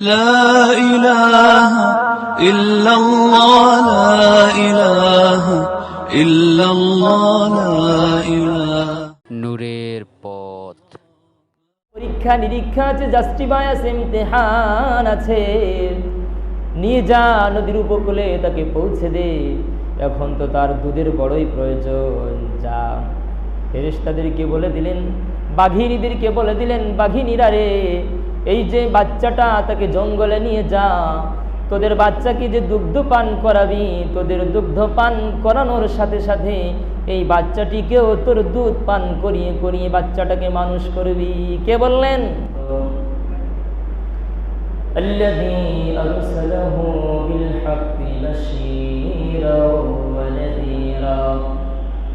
لا إله إلا الله لا إله إلا الله لا إله নূরের পথ। পরীক্ষা নিরীক্ষা আছে, জাস্টিফায়াস ইমতিহান আছে। নিয়ে যা নদীর উপকূলে, তাকে পৌঁছে দে, এখন তো তার দুধের বড়ই প্রয়োজন। যা ফেরেশতাদেরকে বলে দিলেন, বাঘিনীদেরকে বলে দিলেন, বাঘিনীরা রে, এই যে বাচ্চাটা, তাকে জঙ্গলে নিয়ে যা। তোদের বাচ্চাকে যে দুগ্ধ পান করাবি, তোদের দুগ্ধ পান করানোর সাথে সাথে এই বাচ্চাটিকেও তোর দুধ পান করিয়ে করিয়ে বাচ্চাটাকে মানুষ করবি। কে বললেন? الذي أرسله بالحق بشيرا ونذيرا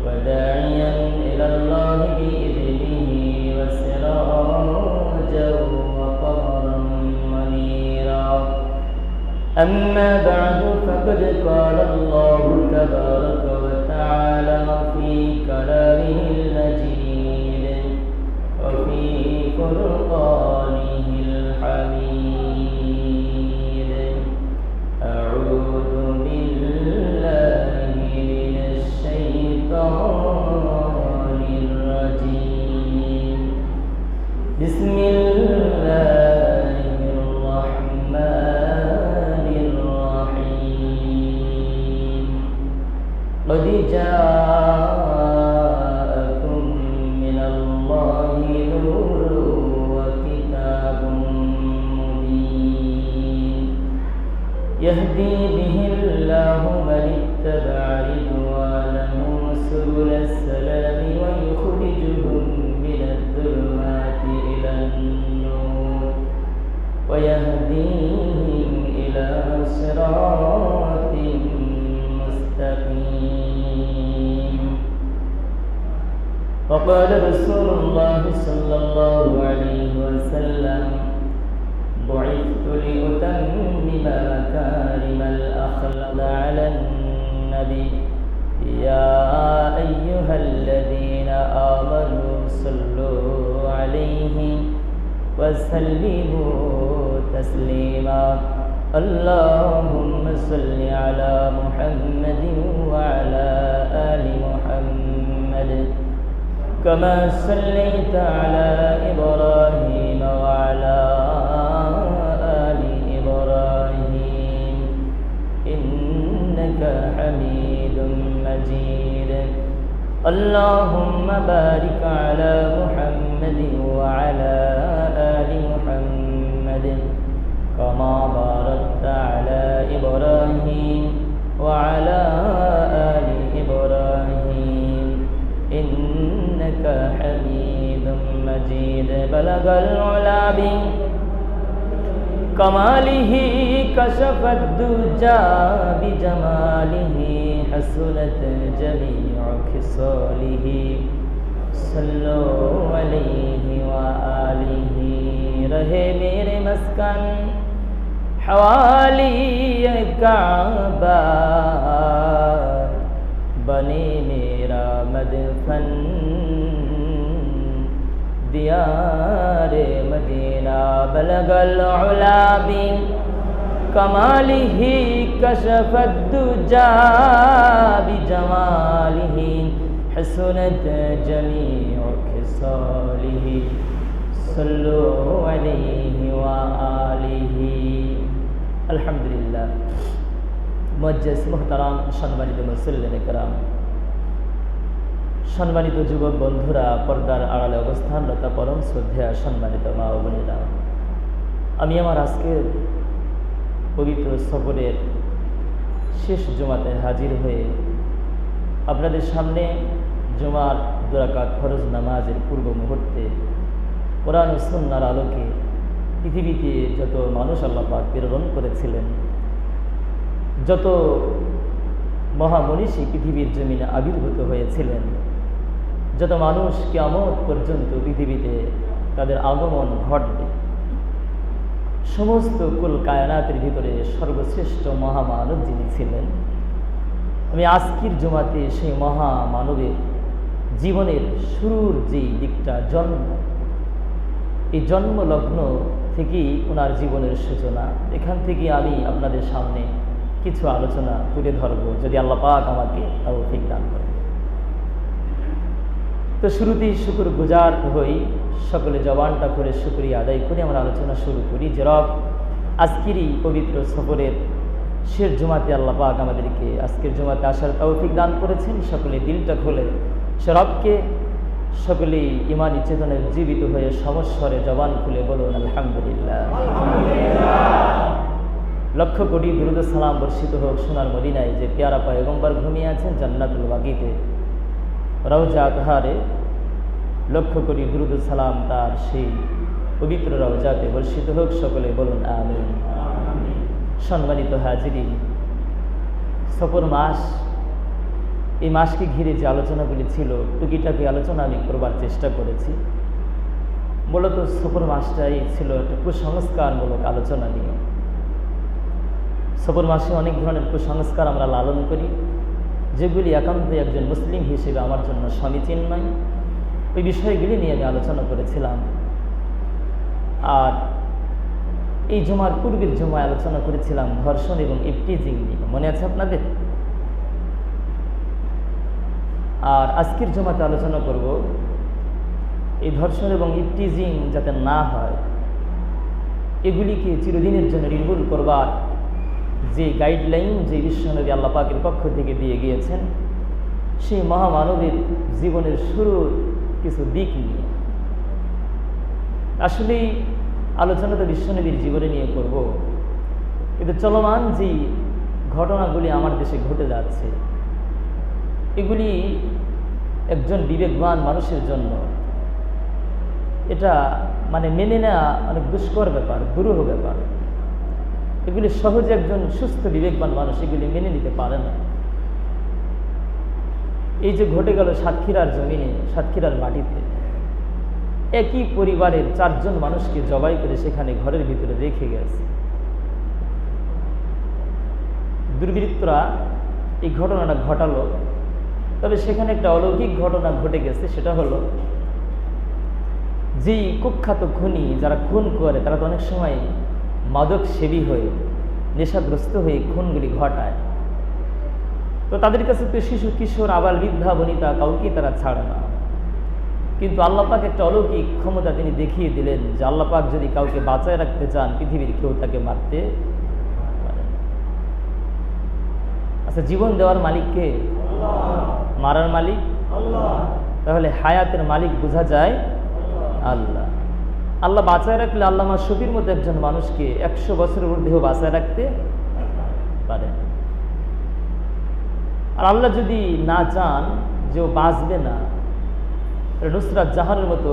وداعيا إلى الله بإذنه وسراجا وقمرا منيرا أما بعد فقد قال الله تبارك وتعالى في كلامه المجيد وفي فرقانه الحميد. أعوذ بالله من الشيطان الرجيم. بسم الله الرحمن الرحيم. قد جاءكم من الله نور وكتاب مبين يهدي به الله من اتبع رضوانه سبل السلام ويخرجهم من الظلمات إلى النور ويهديهم إلى صراط مستقيم. وقال رسول الله صلى الله عليه وسلم بعثت لأتمم مكارم الأخلاق على النبي يا أيها الذين آمنوا صلوا عليه وسلموا تسليما. اللهم صل على محمد وعلى آل محمد كما صليت على إبراهيم وعلى آل إبراهيم إنك حميد مجيد. اللهم بارك على محمد وعلى آل محمد كما باركت على إبراهيم وعلى آل إبراهيم إنك حميد مجيد. بلغ العلا بكماله كشف الدجى بجماله حسنت جميع خصاله صلوا عليه وآله. رہے میرے مسکن حوالی کعبہ بنے میرا مدفن دیار مدینہ. بلغ العلا بکمالہ کشف الدجى بجمالہ حسنت جميع خصاله صلوا عليه وآله. আলহামদুলিল্লাহ। মুআজ্জিজ মুহতারাম, সম্মানিত মুসল্লিন কিরাম, সম্মানিত যুবক বন্ধুরা, পর্দার আড়ালে অবস্থানরত পরম শ্রদ্ধেয়া সম্মানিত মা ও বোনেরা, আমি আমার আজকের পবিত্র সফরের শেষ জুমাতে হাজির হয়ে আপনাদের সামনে জুমার 2 রাকাত ফরজ নামাজের পূর্ব মুহূর্তে কোরআন ও সুন্নাহর আলোকে পৃথিবীতে যত মানুষ আল্লাহ পাক প্রেরণ করেছিলেন, যত মহামনীষী পৃথিবীর জমিনে আবির্ভূত হয়েছিলেন, যত মানুষ কিয়ামত পর্যন্ত পৃথিবীতে তাদের আগমন ঘটবে, সমস্ত কুল কায়নাতের ভিতরে সর্বশ্রেষ্ঠ মহামানব যিনি ছিলেন, আমি আজকের জুমাতে সেই মহামানবের জীবনের শুরুর যেই দিকটা, জন্ম, এই জন্মলগ্ন থেকেই ওনার জীবনের সূচনা। এখান থেকে আমি আপনাদের সামনে কিছু আলোচনা তুলে ধরব, যদি আল্লাহ পাক আমাকে তৌফিক দান করেন। তো শুরুতেই শুকর গুজার হই, সকলে জবানটা করে শুকরিয়া আদায় করে আমরা আলোচনা শুরু করি যে রব আজকেরই পবিত্র সফরের শেষ জুমাতে আল্লাহ পাক আমাদেরকে আজকের জুমাতে আসার তৌফিক দান করেছেন। সকলে দিলটা খোলে সে রবকে সকলেই ইমানি চেতনায় উজ্জীবিত হয়ে সমস্বরে জবান খুলে বলুন আলহামদুলিল্লাহ। লক্ষ কোটি দুরূদ সালাম বর্ষিত হোক সোনার মদিনায় যে পেয়ারা পয়গম্বর ঘুমিয়ে আছেন জান্নাতুল বাকিতে রওজা আতহারে। লক্ষ কোটি দুরূদ সালাম তার সেই পবিত্র রওজাতে বর্ষিত হোক, সকলে বলুন আমিন। সম্মানিত হাজিরিন, সফর মাস, এই মাসকে ঘিরে যে আলোচনাগুলি ছিল টুকিটাকি আলোচনা আমি করবার চেষ্টা করেছি। মূলত সফর মাসটাই ছিল একটা কুসংস্কারমূলক আলোচনা নিয়ে। সফর মাসে অনেক ধরনের কুসংস্কার আমরা লালন করি, যেগুলি একান্তই একজন মুসলিম হিসেবে আমার জন্য সমীচীন নয়। ওই বিষয়গুলি নিয়ে আমি আলোচনা করেছিলাম। আর এই জুমার পূর্বের জুমায় আলোচনা করেছিলাম ধর্ষণ এবং ইফটিজিং নিয়ে, মনে আছে আপনাদের? আর আজকের জুমাতে আলোচনা করব এই ধর্ষণ এবং ইফটিজিং যাতে না হয়, এগুলিকে চিরদিনের জন্য নির্মূল করবার যে গাইডলাইন, যে বিশ্বনবী আল্লাহ পাকের পক্ষ থেকে দিয়ে গিয়েছেন, সেই মহামানবের জীবনের শুরুর কিছু দিক নিয়ে। আসলেই আলোচনা তো বিশ্বনবীর জীবনে নিয়ে করব, কিন্তু চলমান যে ঘটনাগুলি আমার দেশে ঘটে যাচ্ছে, এগুলি একজন বিবেকবান মানুষের জন্য এটা মেনে নেওয়া অনেক দুষ্কর ব্যাপার, দুরূহ ব্যাপার। এগুলি সহজে একজন সুস্থ বিবেকবান মানুষ এগুলি মেনে নিতে পারে না। এই যে ঘটে গেল সাতক্ষীরার জমিনে, সাতক্ষীরার মাটিতে, একই পরিবারের 4 জন মানুষকে জবাই করে সেখানে ঘরের ভিতরে রেখে গেছে। দুর্বৃত্তরা এই ঘটনাটা ঘটালো, তবে সেখানে একটা অলৌকিক ঘটনা ঘটে গেছে। সেটা হলো যেই কুখ্যাত খুনি যারা খুন করে তারা তো অনেক সময় মাদক সেবী হয়ে নেশাগ্রস্ত হয়ে খুনগুলি ঘটায়। তো তাদের কাছে তো শিশু কিশোর আবাল বৃদ্ধা বনিতা কাউকেই তারা ছাড়ে না। কিন্তু আল্লাহ পাক একটা অলৌকিক ক্ষমতা তিনি দেখিয়ে দিলেন যে আল্লাহ পাক যদি কাউকে বাঁচায় রাখতে চান, পৃথিবীর কেউ তাকে মারতে পারে না। আচ্ছা, জীবন দেওয়ার মালিক কে? মারার মালিক আল্লাহ। তাহলে হায়াতের মালিক বোঝা যায় আল্লাহ। আল্লাহ বাঁচায় রাখলে আল্লামা শফির মতো একজন মানুষকে 100 বছরের ঊর্ধ্বেও বাঁচায় রাখতে পারে। আর আল্লাহ যদি না চান যে ও বাঁচবে না, নুসরাত জাহানের মতো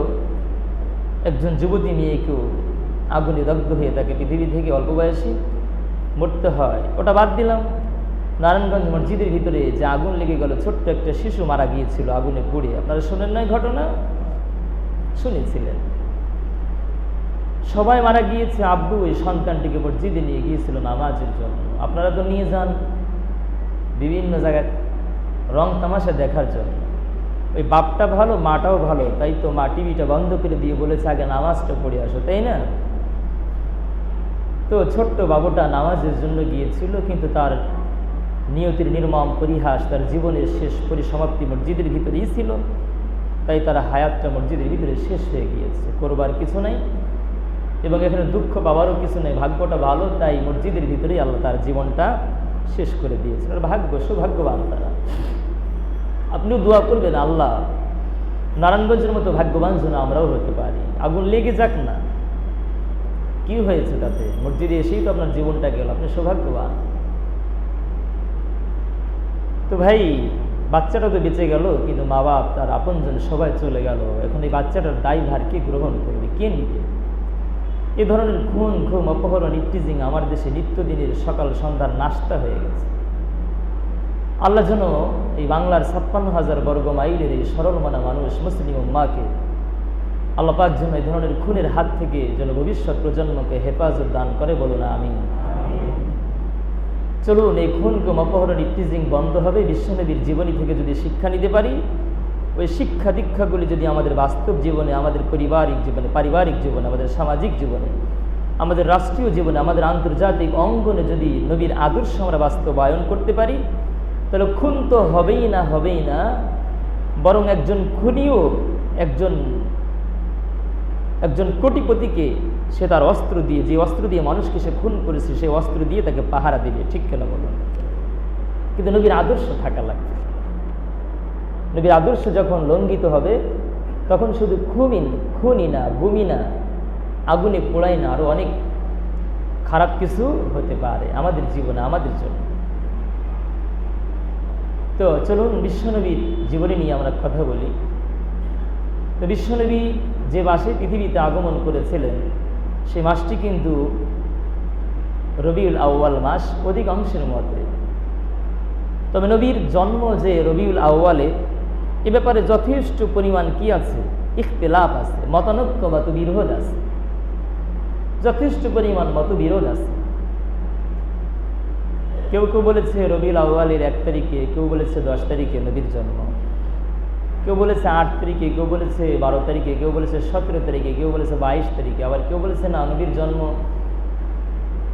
একজন যুবতী মেয়েকেও আগুনে দগ্ধ হয়ে তাকে পৃথিবী থেকে অল্প বয়সী মরতে হয়। ওটা বাদ দিলাম, নারায়ণগঞ্জ মসজিদের ভিতরে যে আগুন লেগে গেল, ছোট্ট একটা শিশু মারা গিয়েছিল আগুনে পুড়ে। আপনারা শোনেন নাই ঘটনা? শুনেছিলেন। সবাই মারা গিয়েছে, আব্বু ওই সন্তানটিকে মসজিদে নিয়ে গিয়েছিল নামাজের জন্য। আপনারা তো নিয়ে যান বিভিন্ন জায়গায় রং তামাশা দেখার জন্য। ওই বাপটা ভালো, মাটাও ভালো, তাই তো মা টিভিটা বন্ধ করে দিয়ে বলেছে আগে নামাজটা পড়ে আসো, তাই না? তো ছোট্ট বাবুটা নামাজের জন্য গিয়েছিল, কিন্তু তার নিয়তির নির্মম পরিহাস, তার জীবনের শেষ পরিসমাপ্তি মসজিদের ভিতরেই ছিল। তাই তার হায়াতটা মসজিদের ভিতরে শেষ হয়ে গিয়েছে, করবার কিছু নাই এবং এখানে দুঃখ পাওয়ারও কিছু নেই। ভাগ্যটা ভালো, তাই মসজিদের ভিতরেই আল্লাহ তার জীবনটা শেষ করে দিয়েছেন। আর ভাগ্য, সৌভাগ্যবান তারা। আপনিও দোয়া করবেন আল্লাহ নারায়ণগঞ্জের মতো ভাগ্যবান যেন আমরাও হতে পারি। আগুন লেগে যাক না, কি হয়েছে তাতে? মসজিদে এসেই তো আপনার জীবনটা গেল, আপনি সৌভাগ্যবান। তো ভাই, বাচ্চাটা তো বেঁচে গেল, কিন্তু মা বাপ তার আপনজন সবাই চলে গেল। এখন এই বাচ্চাটার দায়ভার কে গ্রহণ করবে, কে নিবে? এ ধরনের খুন, ঘুম, অপহরণ, ইফটিজিং আমার দেশে নিত্যদিনের সকাল সন্ধ্যার নাস্তা হয়ে গেছে। আল্লাহ যেন এই বাংলার 56,000 বর্গ মাইলের এই সরলমনা মানুষ মুসলিম উম্মাহকে আল্লাহ পাক যেন এই ধরনের খুনের হাত থেকে যেন ভবিষ্যৎ প্রজন্মকে হেফাজত দান করে, বলুন আমিন। চলুন এই খুন, গুম, অপহরণ, ইফটিজিং বন্ধ হবে বিশ্বনবীর জীবনী থেকে যদি শিক্ষা নিতে পারি। ওই শিক্ষা দীক্ষাগুলি যদি আমাদের বাস্তব জীবনে, আমাদের পারিবারিক জীবনে, আমাদের সামাজিক জীবনে আমাদের রাষ্ট্রীয় জীবনে, আমাদের আন্তর্জাতিক অঙ্গনে যদি নবীর আদর্শ আমরা বাস্তবায়ন করতে পারি, তাহলে খুন তো হবেই না, বরং একজন খুনিও একজন কোটিপতিকে সে তার অস্ত্র দিয়ে, যে অস্ত্র দিয়ে মানুষকে সে খুন করেছে, সেই অস্ত্র দিয়ে তাকে পাহারা দিবে। ঠিক কেন বলুন? কিন্তু নবীর আদর্শ থাকা লাগবে। নবীর আদর্শ যখন লঙ্ঘিত হবে, তখন শুধু খুনি না, গুমি না, আগুনে পোড়াই না, আরো অনেক খারাপ কিছু হতে পারে আমাদের জীবনে, আমাদের জন্য। তো চলুন বিশ্বনবীর জীবনী নিয়ে আমরা কথা বলি। তো বিশ্বনবী যে মাসে পৃথিবীতে আগমন করেছিলেন, সেই মাসটি কিন্তু রবিউল আউয়াল মাস অধিকাংশের মতে। তবে নবীর জন্ম যে রবিউল আউয়ালে, এ ব্যাপারে যথেষ্ট পরিমাণ কি আছে, ইখতিলাফ আছে, মতানৈক্য, মতবিরোধ আছে, যথেষ্ট পরিমাণ মতবিরোধ আছে। কেউ কেউ বলেছে রবিউল আউয়ালের 1 তারিখে, কেউ বলেছে 10 তারিখে নবীর জন্ম, কেউ বলেছে 8 তারিখে, কেউ বলেছে 12 তারিখে, কেউ বলেছে 17 তারিখে, কেউ বলেছে 22 তারিখে, আবার কেউ বলেছে না, নবীর জন্ম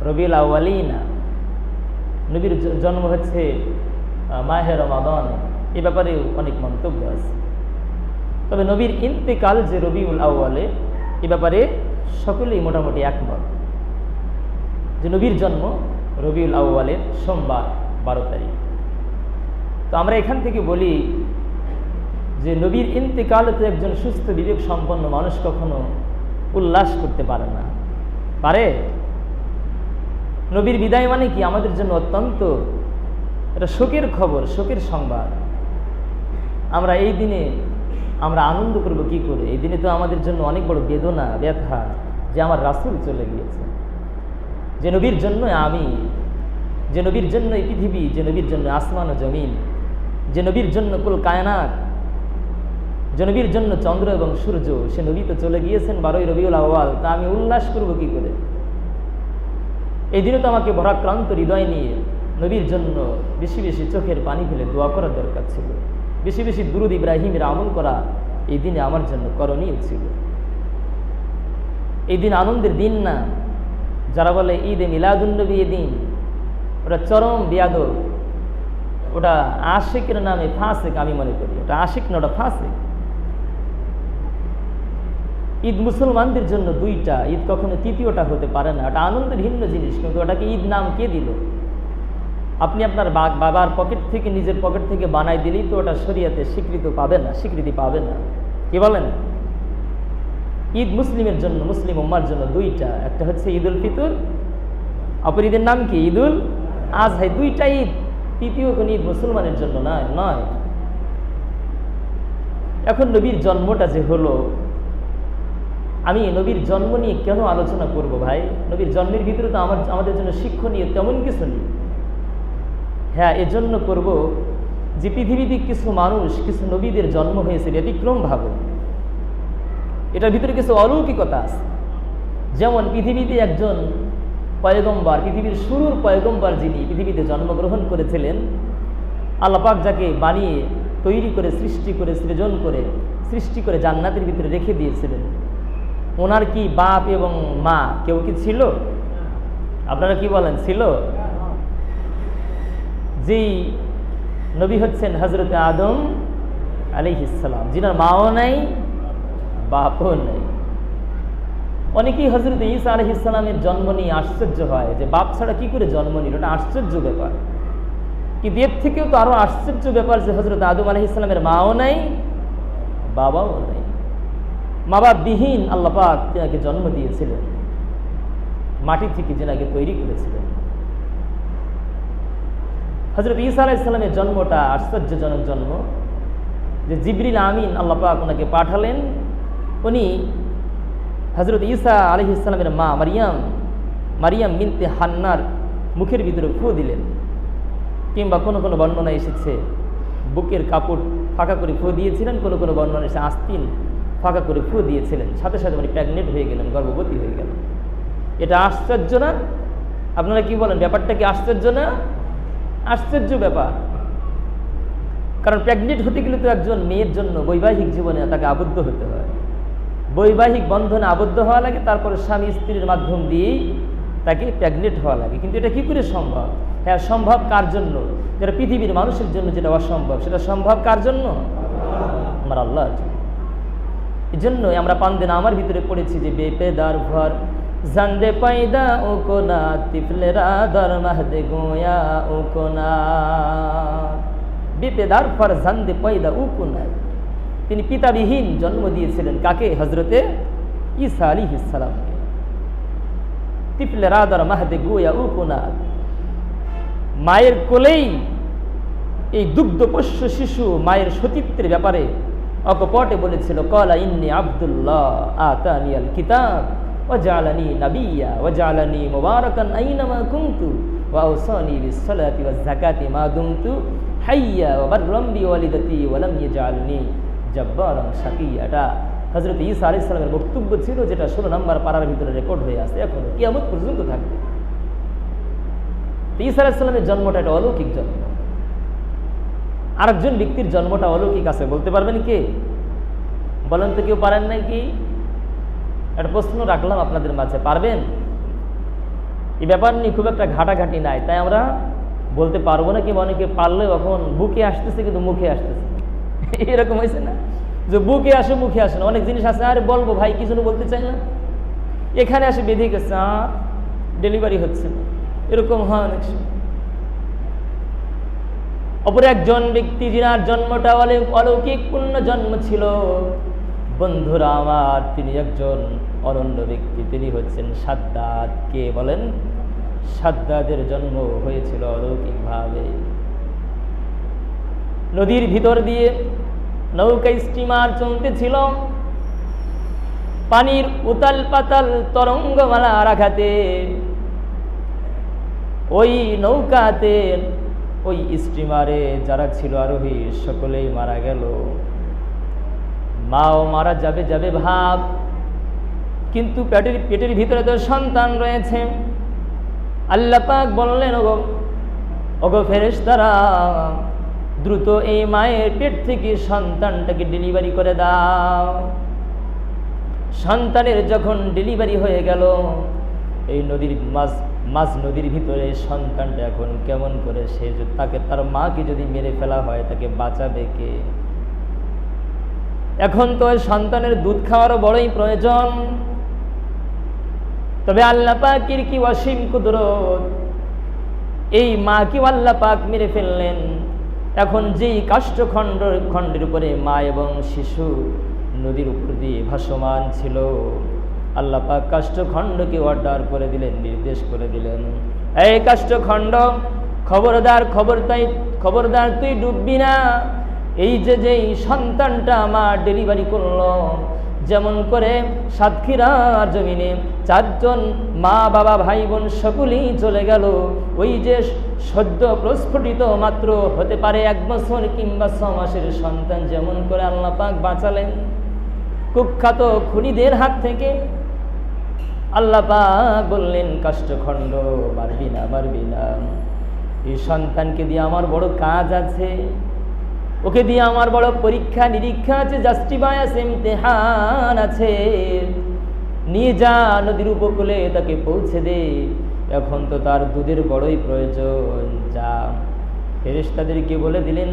রবিউল আউয়ালেই না, নবীর জন্ম হচ্ছে মাহে রমাদান। এ ব্যাপারেও অনেক মন্তব্য আছে। তবে নবীর ইন্তেকাল যে রবিউল আউয়ালে, এ ব্যাপারে সকলেই মোটামুটি একমত যে নবীর জন্ম রবিউল আউয়ালের সোমবার 12 তারিখ। তো আমরা এখান থেকে বলি যে নবীর ইন্তেকালে তো একজন সুস্থ বিবেক সম্পন্ন মানুষ কখনো উল্লাস করতে পারে না, পারে? নবীর বিদায় মানে কি আমাদের জন্য অত্যন্ত এটা শোকের খবর, শোকের সংবাদ। আমরা এই দিনে আমরা আনন্দ করব কি করে? এই দিনে তো আমাদের জন্য অনেক বড় বেদনা, ব্যথা যে আমার রাসূল চলে গিয়েছে, যে নবীর জন্য আমি, যে নবীর জন্য এই পৃথিবী, যে নবীর জন্য আসমান ও জমিন, যে নবীর জন্য কুল কায়নাত, যে নবীর জন্য চন্দ্র এবং সূর্য, সে নবী তো চলে গিয়েছেন 12ই রবিউল আউয়াল। তা আমি উল্লাস করব কি করে? এই দিনে তো আমাকে ভরাক্রান্ত হৃদয় নিয়ে নবীর জন্য বেশি বেশি চোখের পানি ফেলে দোয়া করার দরকার ছিল, বেশি বেশি দুরূদ ইব্রাহিমের আমল করা এই দিনে আমার জন্য করণীয় ছিল। এই দিন আনন্দের দিন না। যারা বলে ঈদে মিলাদুন্নবী এই দিন, ওটা চরম বিয়াদব, ওটা আশিকের নামে ফাসিক। আমি মনে করি ওটা আশিক না, ওটা ফাসিক। ঈদ মুসলমানদের জন্য 2টা, ঈদ কখনো 3য়টা হতে পারে না। ওটা আনন্দের ভিন্ন জিনিস, কিন্তু ওটাকে ঈদ নাম কে দিল? আপনি আপনার বাবার পকেট থেকে, নিজের পকেট থেকে বানাই দিলেই তো ওটা শরিয়াতে স্বীকৃতি পাবে না। কি বলেন? ঈদ মুসলিমের জন্য, মুসলিম উম্মার জন্য 2টা, একটা হচ্ছে ঈদুল ফিতর, অপর ঈদের নাম কি ঈদুল আজহা। 2টা ঈদ, 3য় কোন ঈদ মুসলমানের জন্য নয়। এখন নবীর জন্মটা যে হলো, আমি নবীর জন্ম নিয়ে কেন আলোচনা করব ভাই? নবীর জন্মের ভিতরে তো আমাদের জন্য শিক্ষণীয় তেমন কিছু নেই। হ্যাঁ, এজন্য করব যে পৃথিবীতে কিছু মানুষ, কিছু নবীদের জন্ম হয়েছে ব্যতিক্রম ভাবে, এটার ভিতরে কিছু অলৌকিকতা আছে। যেমন পৃথিবীতে একজন পয়গম্বর, পৃথিবীর শুরুর পয়গম্বর যিনি পৃথিবীতে জন্মগ্রহণ করেছিলেন, আল্লাহ পাক যাকে বানিয়ে তৈরি করে, সৃষ্টি করে জান্নাতের ভিতরে রেখে দিয়েছিলেন, ওনার কি বাপ এবং মা কেউ কি ছিল? আপনারা কি বলেন, ছিল? যেই নবী হচ্ছেন হযরতে আদম আলাইহিস সালাম, যিনার মাও নাই, বাপও নাই। অনেকেই হযরতে ঈসা আলাইহিস সালামের জন্ম নিয়ে আশ্চর্য হয় যে বাপ ছাড়া কি করে জন্ম নিল, এটা আশ্চর্য ব্যাপার। কিন্তু এর থেকেও তো আরো আশ্চর্য ব্যাপার যে হযরতে আদম আলাইহিস সালামের মাও নাই, বাবাও নাই। মা বাপ বিহীন আল্লাহ পাক তিনাকে জন্ম দিয়েছিলেন, মাটি থেকে যিনাকে তৈরি করেছিলেন। হযরত ঈসা আলাইহিস সালামের জন্মটা আশ্চর্যজনক জন্ম, যে জিবরিল আমিন আল্লাহ পাক ওনাকে পাঠালেন। উনি হযরত ঈসা আলাইহিস সালামের মা মারিয়াম বিনতে হান্নার মুখের ভিতরে ফু দিলেন, কিংবা কোনো কোনো বর্ণনা এসেছে বুকের কাপড় ফাঁকা করে ফু দিয়েছিলেন, কোনো কোনো বর্ণনা এসে আস্তিন ফাঁকা করে ফু দিয়েছিলেন। সাথে সাথে উনি প্রেগনেন্ট হয়ে গেলেন, গর্ভবতী হয়ে গেলেন। এটা আশ্চর্য না? আপনারা কি বলেন, ব্যাপারটা কি আশ্চর্য না? আশ্চর্য ব্যাপার। কারণ প্রেগনেন্ট হতে গেলে তো একজন মেয়ের জন্য বৈবাহিক জীবনে তাকে আবদ্ধ হতে হয়, বৈবাহিক বন্ধনে আবদ্ধ হওয়া লাগে, তারপরে স্বামী স্ত্রীর মাধ্যম দিয়েই তাকে প্রেগনেন্ট হওয়া লাগে। কিন্তু এটা কি করে সম্ভব? হ্যাঁ, সম্ভব কার জন্য? যেটা পৃথিবীর মানুষের জন্য যেটা অসম্ভব, সেটা সম্ভব কার জন্য? আমার আল্লাহর জন্য। এই জন্যই আমরা পান্দেন আমার ভিতরে পড়েছি যে বেপেদার ভর জানদে পাইদা ও কোনা তিফলেরা দর মাহদে গোয়া ও কোনা। বেপেদার ফর জানদে পাইদা ও কোনা, তিনি পিতাবিহীন জন্ম দিয়েছিলেন কাকে? হজরতে ঈসা আলাইহিস সালামকে। তিফলেরা দর মাহদে গোয়া ও কোনা, মায়ের কোলেই এই দুগ্ধপোষ্য শিশু মায়ের সতীত্বের ব্যাপারে অকপটে বলেছিল, ক্বালা ইন্নী আব্দুল্লাহ আতানিয়াল কিতাব ওয়া জাআলানি নাবিয়্যা ওয়া জাআলানি মুবারাকান আইনামা কুনতু ওয়া আওসানি বিস-সালাতি ওয়াজ-যাকাতি মা দুমতু হাইয়্যা ওয়া বাররাম বিওয়ালিদাতি ওয়া লাম ইয়াজআলনি জাব্বারান শাকিয়্যা। এটা হযরত ঈসা আলাইহিস সালামের বক্তব্য ছিল, যেটা 16 নম্বর পারার ভিতরে রেকর্ড হয়ে আছে, এখনো কিয়ামত পর্যন্ত থাকবে। ঈসা আলাইহিস সালামের জন্মটা একটা অলৌকিক জন্ম। আরেকজন ব্যক্তির জন্মটা অলৌকিক আছে, বলতে পারবেন কে? বলেন তো, কেউ পারেন নাকি? একটা প্রশ্ন রাখলাম আপনাদের মাঝে, পারবেন? এই ব্যাপার নিয়ে খুব একটা ঘাটাঘাটি নাই, তাই আমরা বলতে পারবো না। কিংবা অনেকে পারলেও এখন বুকে আসতেছে কিন্তু মুখে আসতেছে, এরকম হয়েছে না যে বুকে আসে মুখে আসে না। অনেক জিনিস আছে, আরে বলবো ভাই, কিছু বলতে চাই না, এখানে আসে বেঁধে গেছে, ডেলিভারি হচ্ছে না, এরকম হয় অনেক সময়। অপর একজন ব্যক্তি যিনার জন্মটা অলৌকিক পূর্ণ জন্ম ছিল, বন্ধুরা আমার, তিনি একজন অনন্য ব্যক্তি, তিনি হচ্ছেন সাদ্দাত। কে বলেন? সাদ্দাতের জন্ম হয়েছিল অলৌকিকভাবে। নদীর ভিতর দিয়ে নৌকা স্টিমার চলতেছিল, পানির উতাল পাতাল তরঙ্গমালার আঘাতে ওই নৌকাতে, ওই স্টিমারে যারা ছিল আরোহী সকলেই মারা গেল। মাও মারা যাবে যাবে ভাব, কিন্তু পেটের ভিতরে তো সন্তান রয়েছে। আল্লাহ পাক বললেন, ওগো ফেরেশতারা, দ্রুত এই মায়ের পেট থেকে সন্তানটাকে ডেলিভারি করে দাও। সন্তানের যখন ডেলিভারি হয়ে গেল, এই নদীর মাঝ নদীর ভিতরে সন্তানটা এখন কেমন করে, সে তাকে, তার মাকে যদি মেরে ফেলা হয় তাকে বাঁচাবে কে? এখন তো সন্তানের দুধ খাওয়ারও বড়ই প্রয়োজন। তবে আল্লাহ পাকের কি অসীম কুদরত, এই মাকে আল্লাহ পাক মেরে ফেললেন। এখন যেই কাষ্ঠখণ্ডের উপরে মা এবং শিশু নদীর উপর দিয়ে ভাসমান ছিল, আল্লাহ পাক কাষ্ঠখণ্ডকে অর্ডার করে দিলেন, নির্দেশ করে দিলেন, এই কাষ্ঠখণ্ড, খবরদার তুই ডুববি না। এই যেই সন্তানটা আমার ডেলিভারি করলো, যেমন করে সাতক্ষীরার জমিনে 4 জন মা বাবা ভাই বোন সকলেই চলে গেল, ওই যে সদ্য প্রস্ফুটিত মাত্র হতে পারে 1 বছর কিংবা 6 মাসের সন্তান, যেমন করে আল্লাহ পাক বাঁচালেন কুখ্যাত খুনিদের হাত থেকে। আল্লাহ পাক বললেন, কাষ্ঠখণ্ড, মারবি না, এই সন্তানকে দিয়ে আমার বড় কাজ আছে, ওকে দিয়ে আমার বড় পরীক্ষা নিরীক্ষা আছে, জাস্টিফায়াস ইমতিহান আছে। নিয়ে যা নদীর উপকূলে, তাকে পৌঁছে দে, এখন তো তার দুধের বড়ই প্রয়োজন। যা। ফেরেশতাদেরকে বলে দিলেন,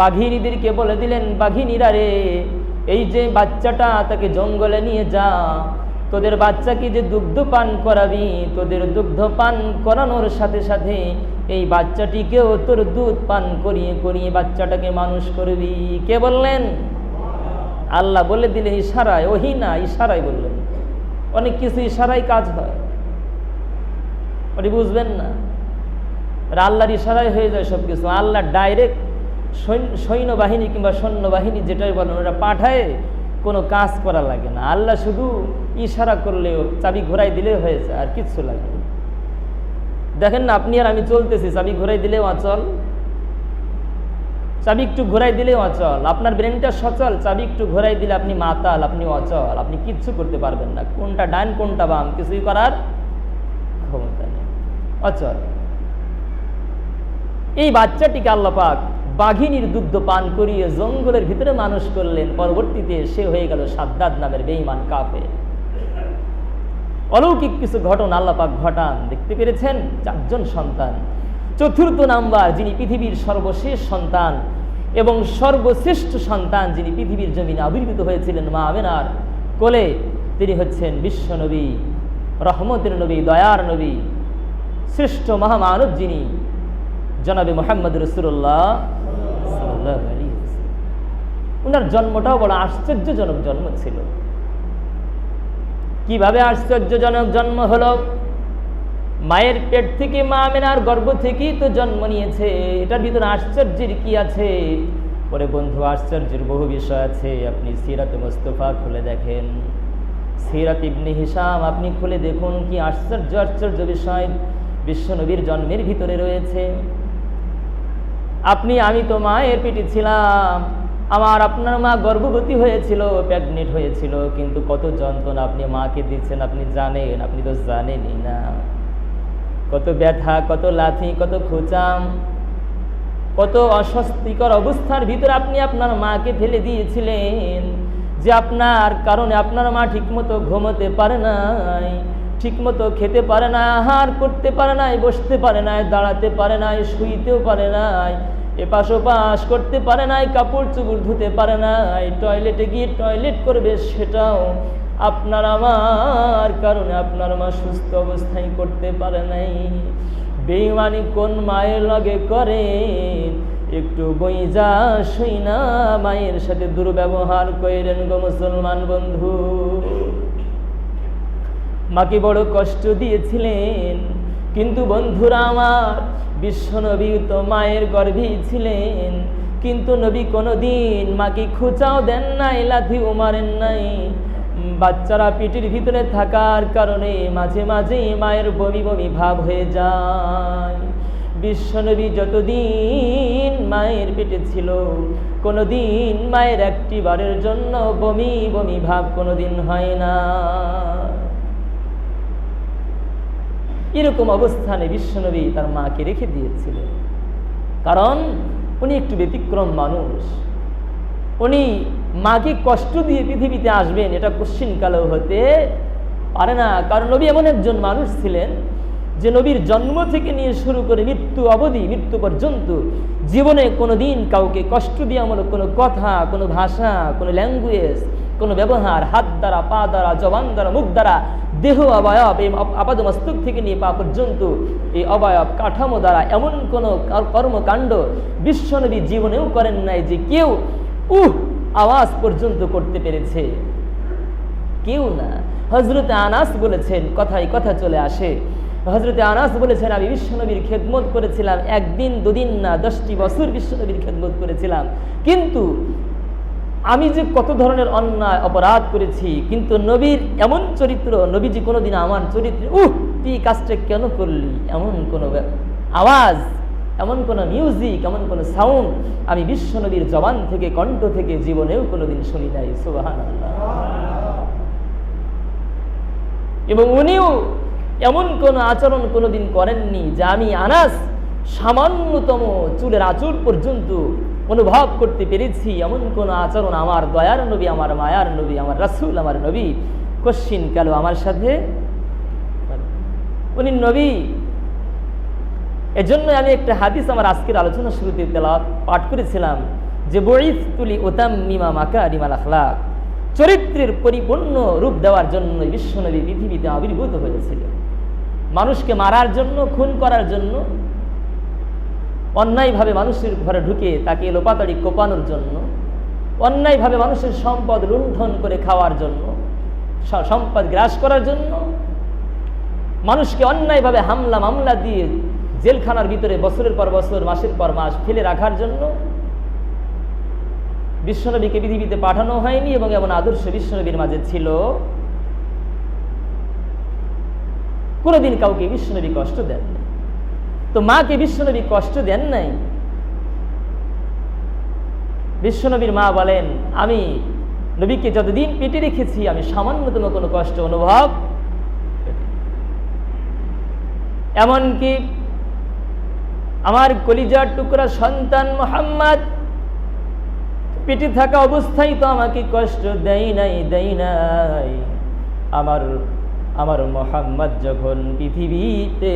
বাঘিনীদেরকে বলে দিলেন, বাঘিনীরা রে, এই যে বাচ্চাটা, তাকে জঙ্গলে নিয়ে যা, তোদের বাচ্চাকে যে দুগ্ধ পান করাবি, তোদের দুগ্ধ পান করানোর সাথে সাথে এই বাচ্চাটিকেও তোর দুধ পান করিয়ে বাচ্চাটাকে মানুষ করবি। কে বললেন? আল্লাহ বলে দিলেন ইশারায়, ওহি না, ইশারায় বললেন। অনেক কিছু ইশারায় কাজ হয়, ওটি বুঝবেন না, আল্লাহর ইশারায় হয়ে যায় সব কিছু। আল্লাহ ডাইরেক্ট সৈন্যবাহিনী কিংবা সৈন্যবাহিনী যেটাই বলেন, ওরা পাঠায়, কোনো কাজ করা লাগে না। আল্লাহ শুধু ইশারা করলেও, চাবি ঘোরাই দিলে হয়েছে, আর কিচ্ছু লাগে না। দেখেন না, আপনি আর আমি চলতেছি, চাবি ঘোরাই দিলেও অচল, চাবি একটু ঘোরাই দিলেও অচল। আপনার ব্রেনটা সচল, চাবি একটু ঘোরাই দিলে আপনি মাতাল, আপনি অচল, আপনি কিচ্ছু করতে পারবেন না। কোনটা ডান কোনটা বাম কিছুই করার ক্ষমতা নেই, অচল। এই বাচ্চাটিকে আল্লাহ পাক বাঘিনীর দুগ্ধ পান করিয়ে জঙ্গলের ভিতরে মানুষ করলেন। পরবর্তীতে সে হয়ে গেল সাদ্দাদ নামের বেঈমান কাফের। অলৌকিক কিছু ঘটনা আল্লাহ পাক ঘটান, দেখতে পেরেছেন? 4 জন সন্তান। চতুর্থ নাম্বার, যিনি পৃথিবীর সর্বশেষ সন্তান এবং সর্বশ্রেষ্ঠ সন্তান, যিনি পৃথিবীর জমিনে আবির্ভূত হয়েছিলেন মা আমেনার কোলে, তিনি হচ্ছেন বিশ্ব নবী, রহমতের নবী, দয়ার নবী, শ্রেষ্ঠ মহামানব, যিনি জনাবে মুহাম্মদ রাসূলুল্লাহ সাল্লাল্লাহু আলাইহি ওয়াসাল্লাম। ওনার জন্মটাও বড় আশ্চর্যজনক জন্ম ছিল। কিভাবে আশ্চর্যজনক জন্ম হলো? মায়ের পেট থেকে, মা আমেনার গর্ভ থেকেই তো জন্ম নিয়েছে। এটার ভিতরে আশ্চর্যের কি আছে? পরে বন্ধু, আশ্চর্যের বহু বিষয় আছে। আপনি সিরাতে মুস্তাফা খুলে দেখেন, সিরাত ইবনে হিশাম আপনি খুলে দেখুন, কি আশ্চর্য আশ্চর্য বিষয় বিশ্বনবীর জন্মের ভিতরে রয়েছে। আমি তো মায়ের পেটে ছিলাম, আপনার মা গর্ভবতী হয়েছিল, প্রেগনেন্ট হয়েছিল, কিন্তু কত যন্ত্রণা আপনি মাকে দিচ্ছেন আপনি জানেন? আপনি তো জানেনই না। কত ব্যথা, কত লাথি, কত খোঁচাম, কত অস্বস্তিকর অবস্থার ভিতরে আপনি আপনার মাকে ফেলে দিয়েছিলেন, যে আপনার কারণে আপনার মা ঠিকমতো ঘুমোতে পারে নাই, ঠিকমতো খেতে পারে না, আহার করতে পারে নাই, বসতে পারে নাই, দাঁড়াতে পারে নাই, শুইতেও পারে নাই, এপাশ ওপাশ করতে পারে নাই, কাপড় চোপড় ধুতে পারে নাই, টয়লেটে গিয়ে টয়লেট করবে সেটাও আপনার আমার কারণে আপনার মা সুস্থ অবস্থায় করতে পারে নাই। বেঈমানি কোন মায়ের লগে করে? একটু বইজা শুই না মায়ের সাথে দুর্ব্যবহার কইরেন গো মুসলমান বন্ধু। মাকে বড় কষ্ট দিয়েছিলেন, কিন্তু বন্ধুরা আমার, বিশ্বনবী তো মায়ের গর্ভেই ছিলেন, কিন্তু নবী কোনোদিন মাকে খোঁচাও দেন নাই, লাথিও মারেন নাই। বাচ্চারা পেটের ভিতরে থাকার কারণে মাঝে মাঝে মায়ের বমি বমি ভাব হয়ে যায়। বিশ্বনবী যতদিন মায়ের পেটে ছিল, কোনোদিন মায়ের একটি বারের জন্য বমি বমি ভাব কোনোদিন হয় না। এরকম অবস্থানে বিশ্বনবী তার মাকে রেখে দিয়েছিলেন, কারণ উনি একটু ব্যতিক্রম মানুষ। উনি মাকে কষ্ট দিয়ে পৃথিবীতে আসবেন এটা কোশ্চিনকালেও হতে পারে না। কারণ নবী এমন একজন মানুষ ছিলেন যে নবীর জন্ম থেকে নিয়ে শুরু করে মৃত্যু অবধি, মৃত্যু পর্যন্ত জীবনে কোনোদিন কাউকে কষ্ট দেওয়ামূলক কোনো কথা, কোনো ভাষা, কোনো ল্যাঙ্গুয়েজ, কোনো ব্যবহার, হাত দ্বারা, পা দ্বারা, জবান দ্বারা, মুখ দ্বারা, দেহ অবয়ব, এই আপাদ মস্তক থেকে নিয়ে পা পর্যন্ত এই অবয়ব কাঠামো দ্বারা এমন কোনো কর্মকাণ্ড বিশ্বনবী জীবনেও করেন নাই যে কেউ আওয়াজ পর্যন্ত করতে পেরেছে, কেউ না। হযরতে আনাস বলেছেন, কথায় কথা চলে আসে, হযরতে আনাস বলেছেন, আমি বিশ্বনবীর খেদমত করেছিলাম 1 দিন 2 দিন না, 10টি বছর বিশ্বনবীর খেদমত করেছিলাম, কিন্তু আমি যে কত ধরনের অন্যায় অপরাধ করেছি, কিন্তু নবীর এমন চরিত্র, নবীজি কোনোদিন আমার চরিত্রে তুই কাজটা কেন করলি, এমন কোনো আওয়াজ, এমন কোনো মিউজিক, এমন কোনো সাউন্ড আমি বিশ্বনবীর জবান থেকে, কণ্ঠ থেকে জীবনেও কোনোদিন শুনি নাই। সুবহানাল্লাহ। এবং উনিও এমন কোনো আচরণ কোনোদিন করেননি যে আমি আনাস সামান্যতম চুলের আঁচড় পর্যন্ত অনুভব করতে পেরেছি, এমন কোন আচরণ আমার দয়ার নবী, আমার মায়ার নবী, আমার রাসূল, আমার নবী কোশ্চিন কালো আমার সাথে উনি নবী। এজন্য আমি একটা হাদিস আমার আজকের আলোচনা শুরুতে তেলাওয়াত পাঠ করেছিলাম যে বুইসতু লিউতাম্মিমা মাকারিমাল আখলাক, চরিত্রের পরিপূর্ণ রূপ দেওয়ার জন্য বিশ্বনবী পৃথিবীতে আবির্ভূত হয়েছিলেন। মানুষকে মারার জন্য, খুন করার জন্য, অন্যায়ভাবে মানুষের ঘরে ঢুকে তাকে লোপাতাড়ি কোপানোর জন্য, অন্যায়ভাবে মানুষের সম্পদ লুণ্ঠন করে খাওয়ার জন্য, সম্পদ গ্রাস করার জন্য, মানুষকে অন্যায়ভাবে হামলা মামলা দিয়ে জেলখানার ভিতরে বছরের পর বছর, মাসের পর মাস ফেলে রাখার জন্য বিশ্বনবীকে পৃথিবীতে পাঠানো হয়নি। এবং এমন আদর্শ বিশ্বনবীর মাঝে ছিল, কোনোদিন কাউকে বিশ্বনবী কষ্ট দেন নাই। তো মাকে বিশ্বনবী কষ্ট দেন নাই। বিশ্বনবীর মা বলেন, আমি নবীকে যতদিন পেটে রেখেছি আমি সামান্যতম কোনো কষ্ট অনুভব, এমনকি আমার কলিজার টুকরা সন্তান মুহাম্মদ পেটে থাকা অবস্থায় তো আমাকে কষ্ট দেয় নাই। আমার মুহাম্মদ যখন পৃথিবীতে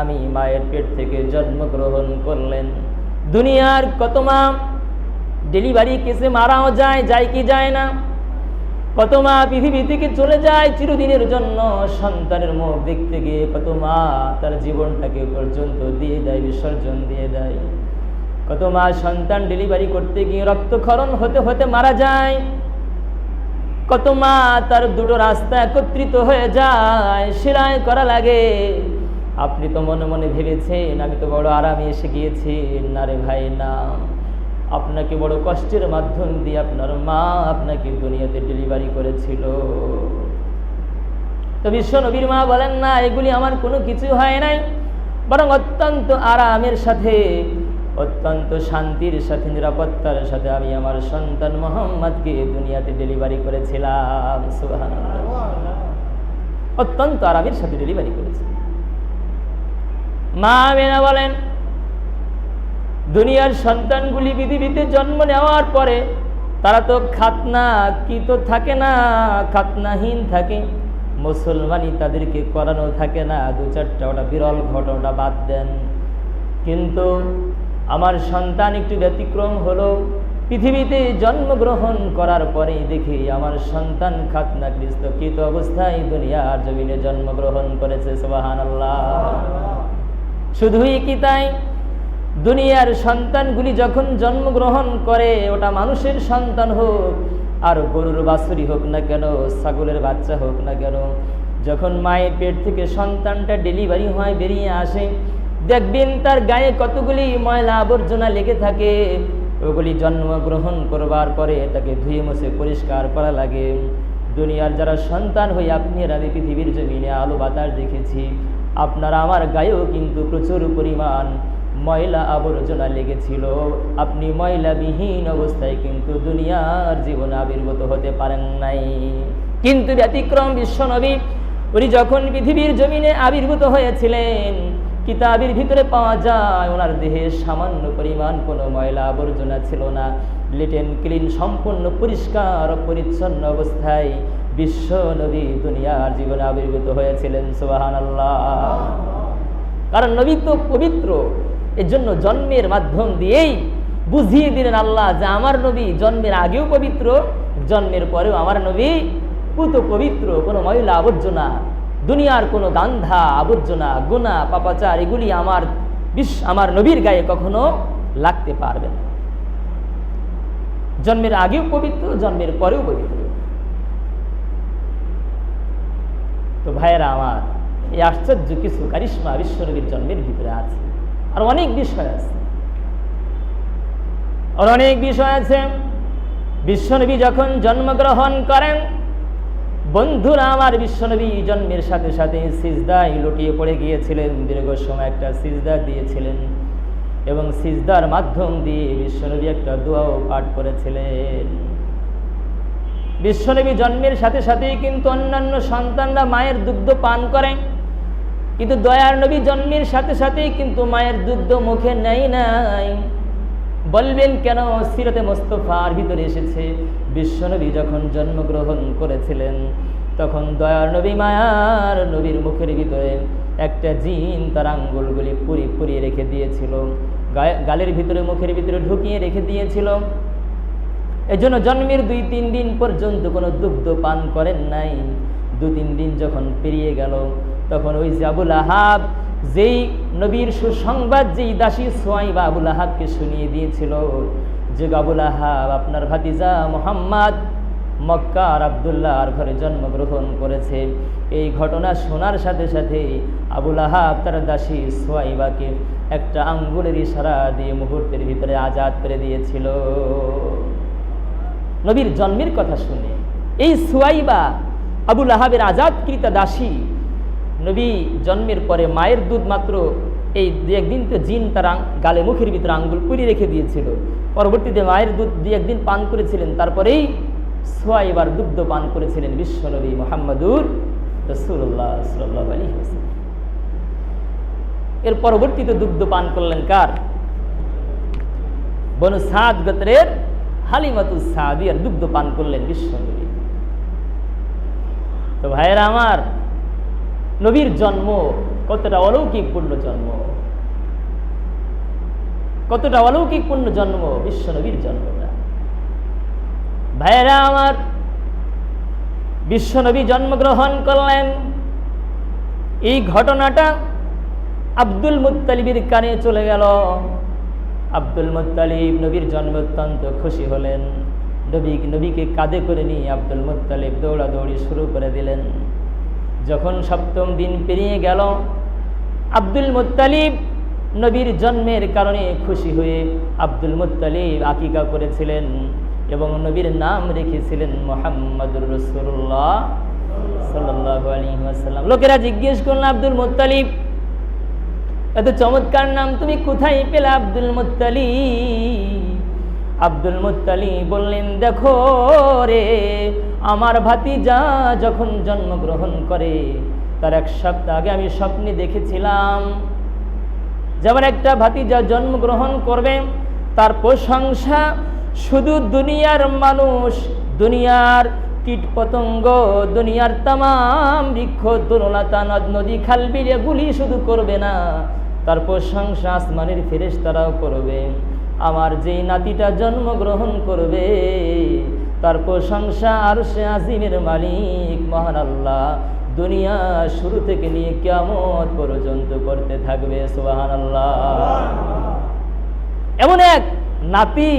আমি মায়ের পেট থেকে জন্মগ্রহণ করলেন, দুনিয়ার কত মা ডেলিভারি কেসে মারাও যায় কি যায় না, কত মা পৃথিবী থেকে চলে যায় চিরদিনের জন্য সন্তানের মুখ দেখতে গিয়ে, কত মা তার জীবনটাকে পর্যন্ত দিয়ে দেয়, বিসর্জন দিয়ে দেয়। কত মা সন্তান ডেলিভারি করতে গিয়ে রক্তক্ষরণ হতে হতে মারা যায়। কত মা তার দুটো রাস্তা একত্রিত হয়ে যায়, সেলাই করা লাগে। আপনি তো মনে মনে ভেবেছেন আমি তো বড় আরামে এসে গিয়েছি। না রে ভাই না, আপনাকে বড় কষ্টের মাধ্যম দিয়ে আপনার মা আপনাকে দুনিয়াতে ডেলিভারি করেছিল। তো বিশ্ব নবীর মা বলেন, না এগুলি আমার কোনো কিছু হয় নাই, বরং অত্যন্ত আরামের সাথে, অত্যন্ত শান্তির সাথে, নিরাপত্তার সাথে আমি আমার সন্তান মুহাম্মদকে দুনিয়াতে ডেলিভারি করেছিলাম। সুবহানাল্লাহ, অত্যন্ত আরামের সাথে ডেলিভারি করেছি। মা আমেনা বলেন, দুনিয়ার সন্তানগুলি পৃথিবীতে জন্ম নেওয়ার পরে তারা তো খাতনা কি তো থাকে না, খাতনাহীন থাকে, মুসলমানই তাদেরকে করানো থাকে না, দু চারটা ওটা বিরল ঘটনাটা বাদ দেন। কিন্তু আমার সন্তান একটু ব্যতিক্রম হলো, পৃথিবীতে জন্মগ্রহণ করার পরে দেখি আমার সন্তান খাতনাকৃত অবস্থায় দুনিয়ার জমিনে জন্মগ্রহণ করেছে। সুবহানাল্লাহ। শুধুই কি তাই, দুনিয়ার সন্তানগুলি যখন জন্মগ্রহণ করে, ওটা মানুষের সন্তান হোক আর গরুর বাছুরি হোক না কেন, ছাগলের বাচ্চা হোক না কেন, যখন মায়ের পেট থেকে সন্তানটা ডেলিভারি হয় বেরিয়ে আসে, দেখবেন তার গায়ে কতগুলি ময়লা আবর্জনা লেগে থাকে। ওগুলি জন্মগ্রহণ করবার পরে তাকে ধুয়ে মুছে পরিষ্কার করা লাগে। দুনিয়ার যারা সন্তান হয়ে আপনি আর আমি পৃথিবীর জমিনে আলো বাতাস দেখেছি, আপনারা আমার গায়েও কিন্তু প্রচুর পরিমাণ ময়লা আবর্জনা লেগেছিল। আপনি ময়লাবিহীন অবস্থায় কিন্তু দুনিয়ার জীবনে আবির্ভূত হতে পারেন নাই। কিন্তু ব্যতিক্রম বিশ্ব নবী, উনি যখন পৃথিবীর জমিনে আবির্ভূত হয়েছিলেন, কিতাবের ভিতরে পাওয়া যায় ওনার দেহে সামান্য পরিমাণ কোনো ময়লা আবর্জনা ছিল না। লিট অ্যান্ড ক্লিন, সম্পূর্ণ পরিষ্কার পরিচ্ছন্ন অবস্থায় বিশ্ব নবী দুনিয়ার জীবনে আবির্ভূত হয়েছিলেন। সুবহানাল্লাহ। কারণ নবী তো পবিত্র, এর জন্য জন্মের মাধ্যম দিয়েই বুঝিয়ে দিলেন আল্লাহ যে আমার নবী জন্মের আগেও পবিত্র, জন্মের পরেও আমার নবী পুত পবিত্র, কোনো ময়লা আবর্জনা, দুনিয়ার কোনো গান্ধা আবর্জনা, গুনাহ পাপাচার এগুলি আমার নবীর গায়ে কখনো লাগতে পারবে না। জন্মের আগেও পবিত্র, জন্মের পরেও পবিত্র। তো ভাইয়েরা আমার, এই আশ্চর্য কিছু কারিশমা বিশ্বনবীর জন্মের ভিতরে আছে। আর অনেক বিষয় আছে, বিশ্বনবী যখন জন্মগ্রহণ করেন, বন্ধুরা আমার, বিশ্বনবী জন্মের সাথে সাথে সিজদায় লুটিয়ে পড়ে গিয়েছিলেন, দীর্ঘ সময় একটা সিজদা দিয়েছিলেন এবং সিজদার মাধ্যম দিয়ে বিশ্বনবী একটা দোয়াও পাঠ করেছিলেন। বিশ্বনবী জন্মের সাথে সাথেই কিন্তু অন্যান্য সন্তানরা মায়ের দুগ্ধ পান করে, কিন্তু দয়ার নবী জন্মের সাথে সাথেই কিন্তু মায়ের দুগ্ধ মুখে নেয় নাই। বলবেন কেন? সিরাতে মুস্তাফার ভিতরে এসেছে, বিশ্বনবী যখন জন্মগ্রহণ করেছিলেন তখন দয়ার নবী মায়ার নবীর মুখের ভিতরে একটা জিন তার আঙ্গুলগুলি পুরিয়ে রেখে দিয়েছিল, গালের ভিতরে মুখের ভিতরে ঢুকিয়ে রেখে দিয়েছিল। এজন্য জন্মের 2-3 দিন পর্যন্ত কোনো দুগ্ধ পান করেন নাই। 2-3 দিন যখন পেরিয়ে গেল, তখন ওই যে আবুল আহাব, যেই নবীর সুসংবাদ যেই দাসী সুয়াইবা আবুল আহাবকে শুনিয়ে দিয়েছিল যে আবুল আহাব আপনার ভাতিজা মুহাম্মদ মক্কার আব্দুল্লাহর ঘরে জন্মগ্রহণ করেছে, এই ঘটনা শোনার সাথে সাথে আবুল আহাব তার দাসী সুয়াইবাকে একটা আঙ্গুলের ইশারা দিয়ে মুহূর্তের ভিতরে আজাদ করে দিয়েছিল। নবীর জন্মের কথা শুনে এই সুয়াইবা আবুল আহাবের আজাদকৃতা দাসী, নবী জন্মের পরে মায়ের দুধ মাত্র এই 2-1 দিন তো জিন তার গালে মুখের ভিতরে আঙ্গুল পুরিয়ে রেখে দিয়েছিল, পরবর্তীতে মায়ের দুধ 2-1 দিন পান করেছিলেন, তারপরেই সুয়াইবার দুগ্ধ পান করেছিলেন বিশ্বনবী মুহাম্মদুর রাসূলুল্লাহ সাল্লাল্লাহু আলাইহি ওয়াসাল্লাম। এর পরবর্তীতে দুগ্ধ পান করলেন কার? বনু সাদ গোত্রের হালিমাতুস সাদিয়ার দুগ্ধ পান করলেন বিশ্বনবী। তো ভাইয়েরা আমার, নবীর জন্ম কতটা অলৌকিকপূর্ণ জন্ম, কতটা অলৌকিকপূর্ণ জন্ম বিশ্বনবীর জন্মটা। ভাইয়েরা আমার, বিশ্বনবী জন্মগ্রহণ করলেন, এই ঘটনাটা আব্দুল মুত্তালিবের কানে চলে গেল। আব্দুল মুত্তালিব নবীর জন্মে অত্যন্ত খুশি হলেন। নবীকে কাঁধে করে নিয়ে আব্দুল মুত্তালিব দৌড়াদৌড়ি শুরু করে দিলেন। যখন সপ্তম দিন পেরিয়ে গেল, আব্দুল মুত্তালিব নবীর জন্মের কারণে খুশি হয়ে আব্দুল মুত্তালিব আকিকা করেছিলেন এবং নবীর নাম রেখেছিলেন মুহাম্মাদুর রাসূলুল্লাহ সাল্লাল্লাহু আলাইহি ওয়াসাল্লাম। লোকেরা জিজ্ঞেস করল, আব্দুল মুত্তালিব, এত চমৎকার নাম তুমি কোথায় পেলে আব্দুল মুত্তালিব? আব্দুল মুত্তালিব বললেন, দেখো রে, আমার ভাতিজা যখন জন্মগ্রহণ করে তার এক সপ্তাহ আগে আমি স্বপ্নে দেখেছিলাম যেমন একটা ভাতিজা জন্মগ্রহণ করবে, তার প্রশংসা শুধু দুনিয়ার মানুষ, দুনিয়ার কীট পতঙ্গ, দুনিয়ার তামাম বৃক্ষ তরুলতা নদ নদী খাল বিল এগুলি শুধু করবে না, তার প্রশংসা আসমানের ফেরেশতারাও করবে। আমার যেই নাতিটা জন্মগ্রহণ করবে তার প্রশংসা আরশে আজিমের মালিক মহান আল্লাহ দুনিয়া শুরু থেকে নিয়ে কিয়ামত পর্যন্ত করতে থাকবে। সুবহানাল্লাহ। এমন এক নাতি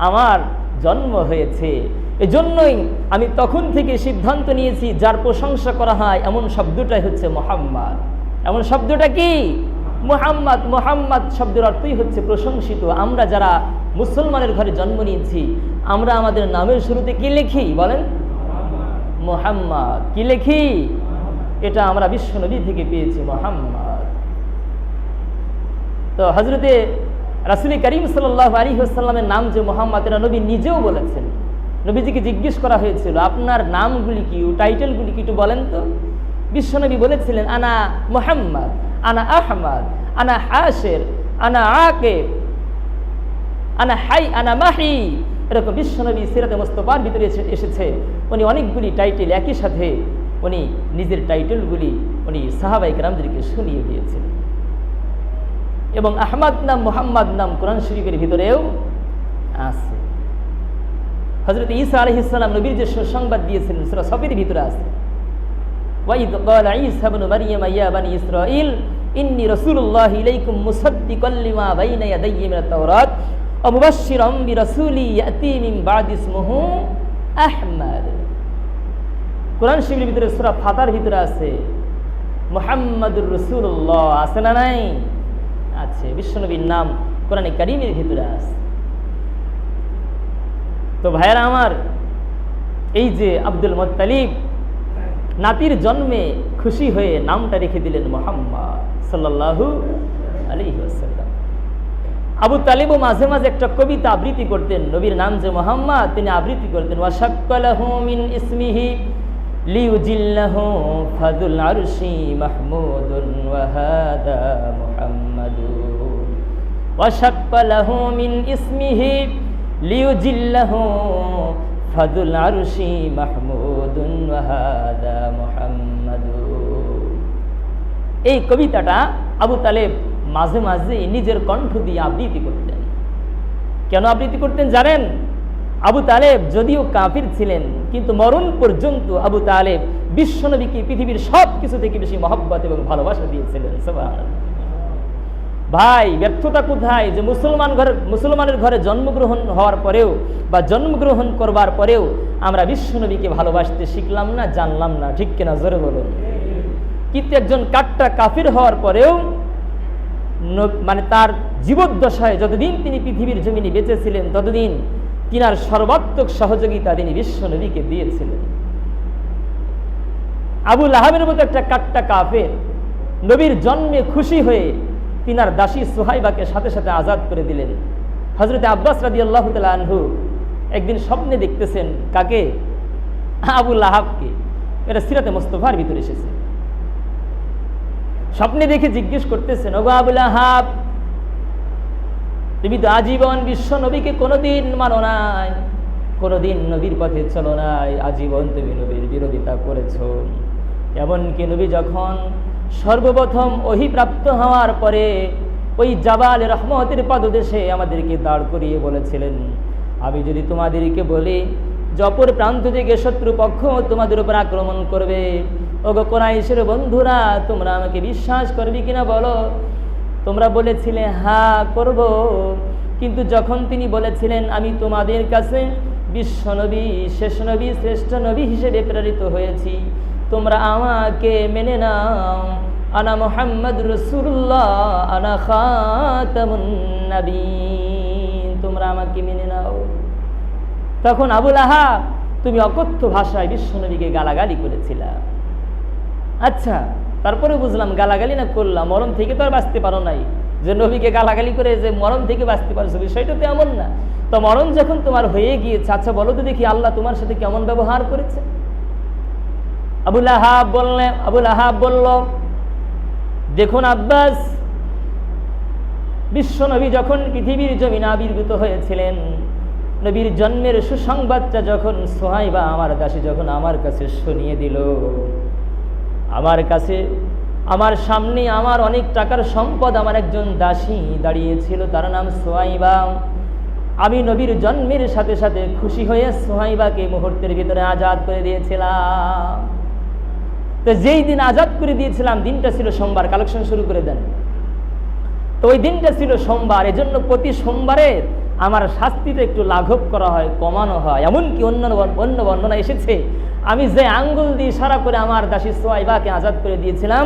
আমার জন্ম হয়েছে, এজন্যই আমি তখন থেকে সিদ্ধান্ত নিয়েছি যার প্রশংসা করা হয় এমন শব্দটাই হচ্ছে মুহাম্মদ। এমন শব্দটা কি? মুহাম্মদ। মুহাম্মদ শব্দের অর্থই হচ্ছে প্রশংসিত। আমরা যারা মুসলমানের ঘরে জন্ম নিয়েছি, আমরা আমাদের নামের শুরুতে কি লিখি বলেন? মুহাম্মদ। কি লিখি? এটা আমরা বিশ্বনবী থেকে পেয়েছি, মুহাম্মদ। তো হযরতে রাসূল করিম সাল্লাল্লাহু আলাইহি ওয়াসাল্লামের নাম যে মুহাম্মদ, এটা নবী নিজেও বলেছেন। নবীজিকে জিজ্ঞেস করা হয়েছিল, আপনার নামগুলি কি, টাইটেলগুলি কি একটু বলেন তো? বিশ্বনবী বলেছিলেন, আনা মুহাম্মদ, আনা আহমদ, আনা হাশির, আনা আকিব, আনা হাই, আনা মাহি। এরকম বিশ্বনবী সিরাতে মুস্তাফার ভিতরে এসেছে। উনি অনেকগুলি টাইটেল একই সাথে উনি নিজের টাইটেলগুলি উনি সাহাবায়ে কেরামদেরকে শুনিয়ে দিয়েছেন। এবং আহমদ নাম, মুহাম্মদ নাম কোরআন শরীফের ভিতরেও আছে। হযরত ঈসা আলাইহিস সালাম নবীর যে সুসংবাদ দিয়েছিলেন সূরা সফের ভিতরে আছে, ওয়াইদ ক্বালা ঈসা ইবনে মারইয়াম ইয়া বানি ইসরাঈল ইন্নী রাসূলুল্লাহি ইলাইকুম মুসাদ্দিকাল লিমা বাইনা ইয়াদাইয়া মিনাত তাওরাত ওয়া মুবাশশিরাম বিরাসূলি ইয়াতি মিন বা'দি ইসমুহু আহমদ। কোরআন শরীফের ভিতরে সূরা ফাতার ভিতরে আছে মুহাম্মাদুর রাসূলুল্লাহ, আছে না নাই? আছে। বিশ্বনবীর নাম কোরআনে কারীমের ভিতরে আছে। তো ভাইয়েরা আমার, এই যে আব্দুল মুত্তালিব নাতির জন্মে খুশি হয়ে নামটা রেখে দিলেন মুহাম্মদ সাল্লাল্লাহু আলাইহি ওয়াসাল্লাম। আবু তালিবও মাঝে মাঝে একটা কবিতা আবৃত্তি করতেন, নবীর নাম যে মুহাম্মদ তিনি আবৃত্তি করতেন, ওয়াশাক্কালাহু মিন ইসমিহি লিউজিল্লাহু ফাদুল আরশি মাহমুদুন ওয়া হাদা মুহাম্মাদুন। ওয়াশাক্কালাহু মিন ইসমিহি লিউজিল্লাহু ফাদুল আরশি মাহমুদুন ওয়া হাদা মুহাম্মাদুন। এই কবিতাটা আবু তালেব মাঝে মাঝে নিজের কণ্ঠ দিয়ে আবৃত্তি করতেন। কেন আবৃত্তি করতেন জানেন? আবু তালেব যদিও কাফির ছিলেন, কিন্তু মরণ পর্যন্ত আবু তালেব বিশ্বনবীকে পৃথিবীর সব কিছু থেকে বেশি মহব্বত এবং ভালোবাসা দিয়েছিলেন। সুবহানাল্লাহ। ভাই, ব্যর্থতা কোথায় যে মুসলমানের ঘরে জন্মগ্রহণ হওয়ার পরেও বা জন্মগ্রহণ করবার পরেও আমরা বিশ্বনবীকে ভালোবাসতে শিখলাম না, জানলাম না। ঠিক কিনা? জোরে বলুন। কিন্তু একজন কাট্টা কাফির হওয়ার পরেও মানে তার জীবদ্দশায় যতদিন তিনি পৃথিবীর জমিনে বেঁচে ছিলেন ততদিন তিনার সর্বাত্মক সহযোগিতা তিনি বিশ্বনবীকে দিয়েছিলেন। আবু লাহাবের মতো একটা কাট্টা কাফের নবীর জন্মে খুশি হয়ে তিনার দাসী সুহাইবাকে সাথে সাথে আজাদ করে দিলেন। হযরত আব্বাস রাদিয়াল্লাহু তাআলা আনহু একদিন স্বপ্নে দেখতেছেন কাকে? আবু লাহাবকে। এটা সিরাতে মুস্তাফার ভিতরে এসেছে। স্বপ্নে দেখে জিজ্ঞেস করতেছেন, ওগো আবুল আহাব, তুমি তো আজীবন বিশ্ব নবীকে কোনোদিন মানো নাই, কোনোদিন নবীর পথে চলো নাই, আজীবন তুমি নবীর বিরোধিতা করেছো। এমনকি নবী যখন সর্বপ্রথম ওহী প্রাপ্ত হওয়ার পরে ওই জাবাল রহমতের পাদদেশে আমাদেরকে দাঁড় করিয়ে বলেছিলেন, আমি যদি তোমাদেরকে বলি যে অপর প্রান্ত থেকে শত্রুপক্ষ তোমাদের উপর আক্রমণ করবে, ওগো কুরাইশের বন্ধুরা, তোমরা আমাকে বিশ্বাস করবে কিনা বলো? তোমরা বলেছিলে হ্যাঁ করব, কিন্তু যখন তিনি বলেছিলেন আমি তোমাদের কাছে বিশ্ব নবী, শেষ নবী, শ্রেষ্ঠ নবী হিসেবে প্রেরিত হয়েছি, তোমরা আমাকে মেনে নাও, আনা মুহাম্মদ রাসূলুল্লাহ, আনা খাতামুন নবীন, তোমরা আমাকে মেনে নাও। তখন আবুল আহাব তুমি অকথ্য ভাষায় বিশ্ব নবীকে গালাগালি করেছিলা। আচ্ছা, তারপরে বুঝলাম গালাগালি না করলাম, মরণ থেকে তো আর বাঁচতে পারো নাই, যে নবীকে গালাগালি করে যে মরণ থেকে বাঁচতে পারছো, বিষয়টা তো এমন না। তো মরণ যখন তোমার হয়ে গিয়েছে, আচ্ছা বলো তো দেখি আল্লাহ তোমার সাথে কেমন ব্যবহার করেছে? আবুল আহাব বলল, দেখুন আব্বাস, বিশ্ব নবী যখন পৃথিবীর জমিনে আবির্ভূত হয়েছিলেন, নবীর জন্মের সুসংবাদটা যখন সুহাইবা আমার দাসী যখন আমার কাছে শুনিয়ে দিল, আমার সামনে আমার অনেক টাকার সম্পদ, আমার একজন দাসী দাঁড়িয়েছিল, তার নাম সুহাইবা। আমি নবীর জন্মের সাথে সাথে খুশি হয়ে সুহাইবাকে মুহূর্তের ভিতরে আজাদ করে দিয়েছিলাম। তো যেই দিন আজাদ করে দিয়েছিলাম দিনটা ছিল সোমবার, কালেকশন শুরু করে দেন। তো ওই দিনটা ছিল সোমবার, এজন্য প্রতি সোমবারে আমার শাস্তিটা একটু লাঘব করা হয়, কমানো হয়। এমনকি অন্য বর্ণনা এসেছে, আমি যে আঙ্গুল দিয়ে ইশারা করে আমার দাসী সুহাইবাকে আজাদ করে দিয়েছিলাম,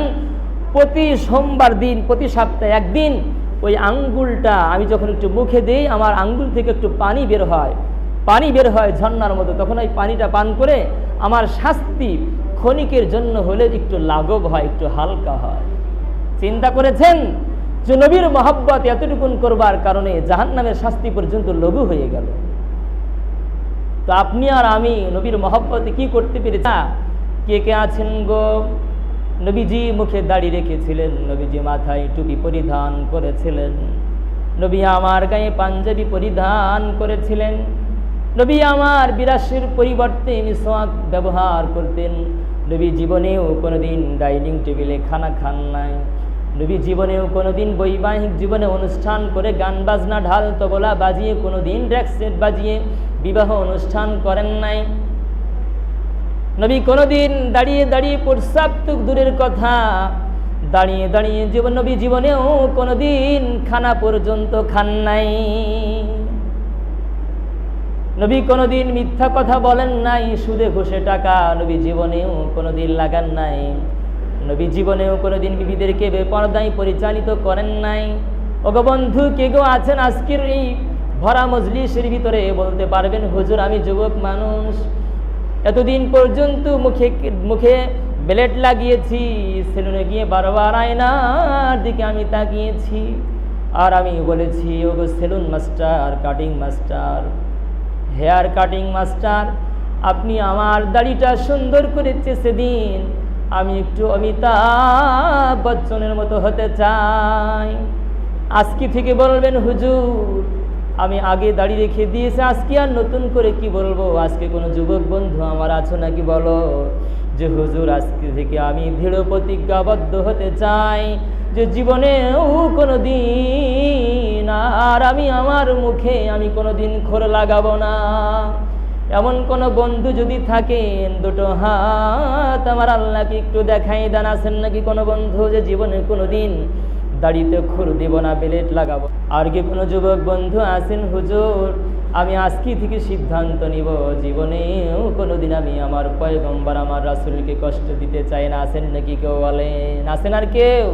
প্রতি সোমবার দিন, প্রতি সপ্তাহে একদিন ওই আঙ্গুলটা আমি যখন একটু মুখে দিই, আমার আঙ্গুল থেকে একটু পানি বের হয় ঝর্ণার মতো। তখন ওই পানিটা পান করে আমার শাস্তি ক্ষণিকের জন্য হলে একটু লাঘব হয়, একটু হালকা হয়। চিন্তা করেছেন যে নবীর মহব্বত এতটুকুন করবার কারণে জাহান্নামের শাস্তি পর্যন্ত লঘু হয়ে গেল। তো আপনি আর আমি নবীর মহব্বতে কি করতে পেরেছি? কে কে আছেন গো? নবীজি মুখে দাড়ি রেখেছিলেন, নবীজি মাথায় টুপি পরিধান করেছিলেন, নবী আমার গায়ে পাঞ্জাবি পরিধান করেছিলেন, নবী আমার বিরাসের পরিবর্তে মিসওয়াক ব্যবহার করতেন, নবী জীবনেও কোনোদিন ডাইনিং টেবিলে খানা খান নাই, নবী জীবনেও কোনোদিন বৈবাহিক জীবনে অনুষ্ঠান করে গান বাজনা ঢাল তবলা বাজিয়ে কোনোদিন ড্যাক সেট বাজিয়ে বিবাহ অনুষ্ঠান করেন নাই, নবী কোনোদিন দাঁড়িয়ে দাঁড়িয়ে প্রস্রাব তো দূরের কথা, দাঁড়িয়ে দাঁড়িয়ে নবী জীবনেও কোনোদিন খানা পর্যন্ত খান নাই, নবী কোনোদিন মিথ্যা কথা বলেন নাই, সুদে ঘুষে টাকা নবী জীবনেও কোনোদিন লাগান নাই, নবী জীবনেও কোনোদিন বিবিদেরকে বেপরদায় পরিচালিত করেন নাই। ওগো বন্ধু, কে গো আছেন আজকের এই ভরা মজলিসের ভিতরে বলতে পারবেন হুজুর আমি যুবক মানুষ, এতদিন পর্যন্ত মুখে ব্লেড লাগিয়েছি, সেলুনে গিয়ে বারবার আয়নার দিকে আমি তাকিয়েছি, আর আমি বলেছি ওগো saloon master, cutting master, hair cutting master, আপনি আমার দাড়িটা সুন্দর করেছে, সেদিন আমি একটু অমিতাভ বচ্চনের মতো হতে চাই। আজকে থেকে বলবেন হুজুর আমি আগে দাড়ি রেখে দিয়েছি, আজকে আর নতুন করে কি বলবো? আজকে কোনো যুবক বন্ধু আমার আছো নাকি বলো যে হুজুর আজকে থেকে আমি দৃঢ় প্রতিজ্ঞাবদ্ধ হতে চাই যে জীবনেও কোনো দিন আর আমি আমার মুখে আমি কোনো দিন খোর লাগাবো না। এমন কোনো বন্ধু যদি থাকেন দুটো হাত আমার আল্লাহকে একটু দেখাই দেন, আছেন নাকি কোনো বন্ধু যে জীবনে কোনো দিন দাড়িতে খুর দিব না, বেলেট লাগাবো? আর কি কোনো যুবক বন্ধু আছেন হুজুর আমি আজকে থেকে সিদ্ধান্ত নিব জীবনেও কোনোদিন আমি আমার পয়গম্বর আমার রাসূলকে কষ্ট দিতে চাই না? আছেন নাকি কেউ? বলেন আছেন আর কেউ?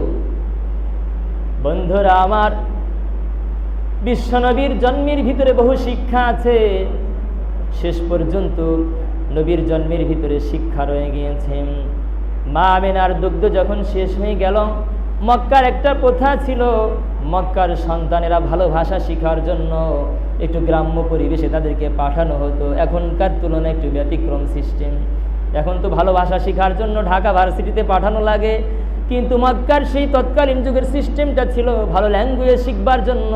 বন্ধুরা আমার, বিশ্বনবীর জন্মের ভিতরে বহু শিক্ষা আছে, শেষ পর্যন্ত নবীর জন্মের ভিতরে শিক্ষা রয়ে গিয়েছে। মা আমিনার দুগ্ধ যখন শেষ হয়ে গেল, মক্কার একটা প্রথা ছিল, মক্কার সন্তানেরা ভালো ভাষা শেখার জন্য একটু গ্রাম্য পরিবেশে তাদেরকে পাঠানো হতো। এখনকার তুলনায় একটু ব্যতিক্রম সিস্টেম। এখন তো ভালো ভাষা শেখার জন্য ঢাকা ভার্সিটিতে পাঠানো লাগে, কিন্তু মক্কার সেই তৎকালীন যুগের সিস্টেমটা ছিল ভালো ল্যাঙ্গুয়েজ শিখবার জন্য,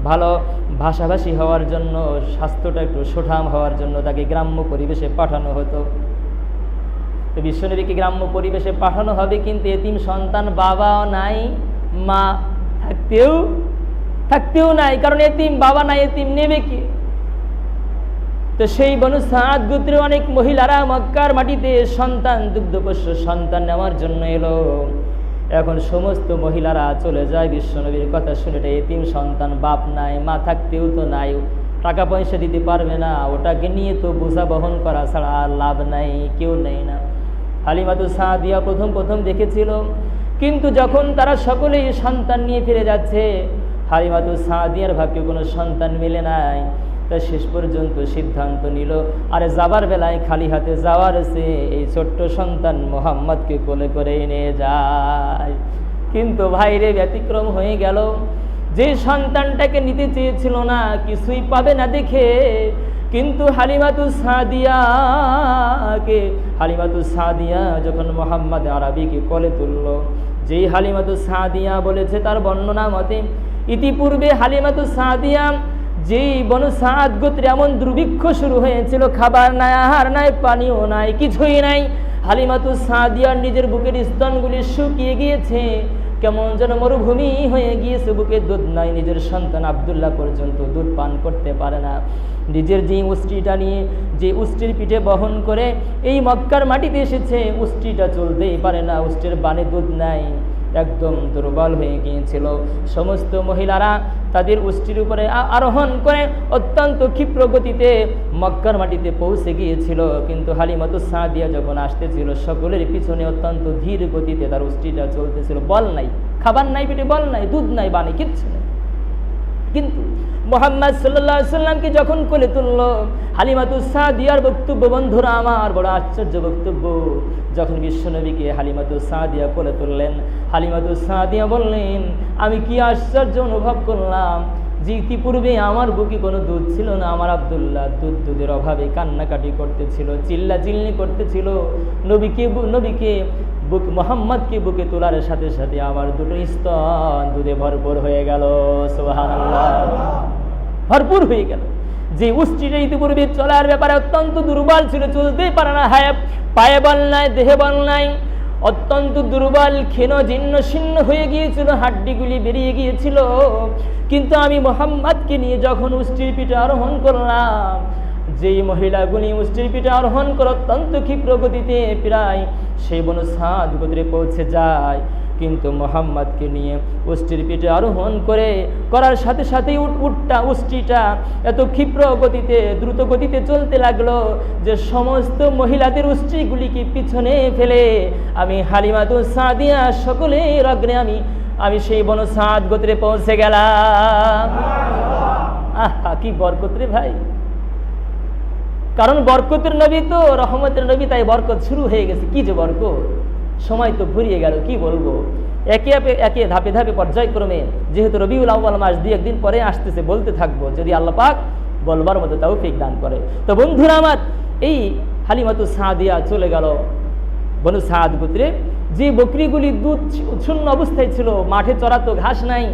ভালো ভাষাভাষী হওয়ার জন্য, স্বাস্থ্যটা একটু সুঠাম হওয়ার জন্য তাকে গ্রাম্য পরিবেশে পাঠানো হতো। তো বিশ্বনবীকে গ্রাম্য পরিবেশে পাঠানো হবে, কিন্তু এতিম সন্তান, বাবাও নাই, মা থাকতেও নাই, কারণ এতিম, বাবা নাই, এতিম নেবে কি? তো সেই বনু সাদ গোত্রের অনেক মহিলারা মক্কার মাটিতে সন্তান, দুগ্ধপোষ্য সন্তান নেওয়ার জন্য এলো। এখন সমস্ত মহিলারা চলে যায় বিশ্বনবীর কথা শুনে, এটা এতিম সন্তান, বাপ নাই, মা থাকতেও তো নাই, টাকা পয়সা দিতে পারবে না, ওটাকে নিয়ে তো বোঝা বহন করা ছাড়া আর লাভ নাই, কেউ নেই না। হালিমাতু সাদিয়া প্রথম দেখেছিল, কিন্তু যখন তারা সকলেই সন্তান নিয়ে ফিরে যাচ্ছে, হালিমাতু সাদিয়ার ভাগ্যে কোনো সন্তান মেলে নাই। তা শেষ পর্যন্ত সিদ্ধান্ত নিল, আরে যাবার বেলায় খালি হাতে যাওয়ার সে এই ছোট্ট সন্তান মোহাম্মদকে কোলে করে নিয়ে যায়। কিন্তু ভাইরে ব্যতিক্রম হয়ে গেল, যে সন্তানটাকে নিতে চেয়েছিল না, কিছুই পাবে না দেখে, কিন্তু হালিমাতু সাদিয়া যখন মোহাম্মদ আরবিকে কোলে তুলল, যেই হালিমাতু সাদিয়া বলেছে তার বর্ণনা মতে, ইতিপূর্বে হালিমাতু সাদিয়া যেই বনু সাদ গোত্রে এমন দুর্ভিক্ষ শুরু হয়েছিল, খাবার নাই, আহার নাই, পানিও নাই, কিছুই নাই। হালিমাতু সাদিয়ার নিজের বুকের স্তনগুলি শুকিয়ে গিয়েছে, কেমন যেন মরুভূমি হয়ে গিয়েছে, বুকে দুধ নাই, নিজের সন্তান আব্দুল্লাহ পর্যন্ত দুধ পান করতে পারে না। নিজের যে উষ্ট্রিটা নিয়ে, যে উষ্ট্রির পিঠে বহন করে এই মক্কার মাটিতে এসেছে, উষ্ট্রিটা চলতেই পারে না, উষ্ট্রির বানে দুধ নাই, একদম দুর্বল হয়ে গিয়েছিল। সমস্ত মহিলারা তাদের উষ্ট্রির উপরে আরোহণ করে অত্যন্ত ক্ষিপ্র গতিতে মক্কার মাটিতে পৌঁছে গিয়েছিল, কিন্তু হালিমাতু সাদিয়া যখন আসতেছিল, সকলের পিছনে অত্যন্ত ধীর গতিতে তার উষ্ট্রিটা চলতেছিল। বল নাই, খাবার নাই, পেটে বল নাই, দুধ নাই, বানে কিচ্ছু নেই। কিন্তু মুহাম্মদ সাল্লাল্লাহু আলাইহি সাল্লামকে যখন কোলে তুলল, হালিমাতু সাদিয়ার বক্তব্য, বন্ধুরা আমার, বড় আশ্চর্য বক্তব্য। যখন বিশ্বনবীকে হালিমাতু সাদিয়া কোলে তুললেন, হালিমাতু সাদিয়া বললেন, আমি কি আশ্চর্য অনুভব করলাম যে ইতিপূর্বে আমার বুকে কোনো দুধ ছিল না, আমার আব্দুল্লাহ দুধের অভাবে কান্নাকাটি করতেছিল, চিল্লাচিল্লি করতেছিল। নবীকে মোহাম্মদকে বুকে তোলার সাথে সাথে আমার দুটো স্তন দুধে ভরপুর হয়ে গেল। সুবহানাল্লাহ, ভরপুর হয়ে গেল। যে উষ্ট্রিটা ইতিপূর্বে চলার ব্যাপারে অত্যন্ত দুর্বল ছিল, চলতেই পারে না, পায়ে বল নাই, দেহে বল নাই, অত্যন্ত দুর্বল, ক্ষীণ জীর্ণ শীর্ণ হয়ে গিয়েছিল, হাড্ডিগুলি বেরিয়ে গিয়েছিল। কিন্তু আমি মোহাম্মদকে নিয়ে যখন উষ্ট্রির পিঠে আরোহণ করলাম, যেই মহিলাগুলি উষ্ট্রির পিঠে আরোহণ করে অত্যন্ত ক্ষিপ্র গতিতে প্রায় সেই বনু সাদ গোত্রে পৌঁছে যায়, কিন্তু মোহাম্মদকে নিয়ে উষ্ট্রির পিঠে আরোহণ করার সাথে সাথেই উষ্ট্রিটা এত ক্ষিপ্র গতিতে, দ্রুত গতিতে চলতে লাগলো যে সমস্ত মহিলাদের উষ্ট্রিগুলিকে পিছনে ফেলে আমি হালিমাতু সাদিয়া সকলের অগ্রে আমি সেই বনু সাদ গোত্রে পৌঁছে গেলাম। আহা, কি বরকত রে ভাই! কারণ বরকতের নবী তো রহমতের নবী, তাই বরকত শুরু হয়ে গেছে। কি যে বরকত! সময় তো ফুরিয়ে গেল, কি বলবো। একে ধাপে ধাপে পর্যায়ক্রমে, যেহেতু রবিউল আউয়াল মাস 2-1 দিন পরে আসতেছে, বলতে থাকবো যদি আল্লাহ পাক বলবার মতো তৌফিক দান করে। তো বন্ধুরা আমার, এই হালিমাতু সাদিয়া চলে গেল বনু সাদ গোত্রে। যে বকরিগুলি দুধ শূন্য অবস্থায় ছিল, মাঠে চড়াতো, ঘাস নাই,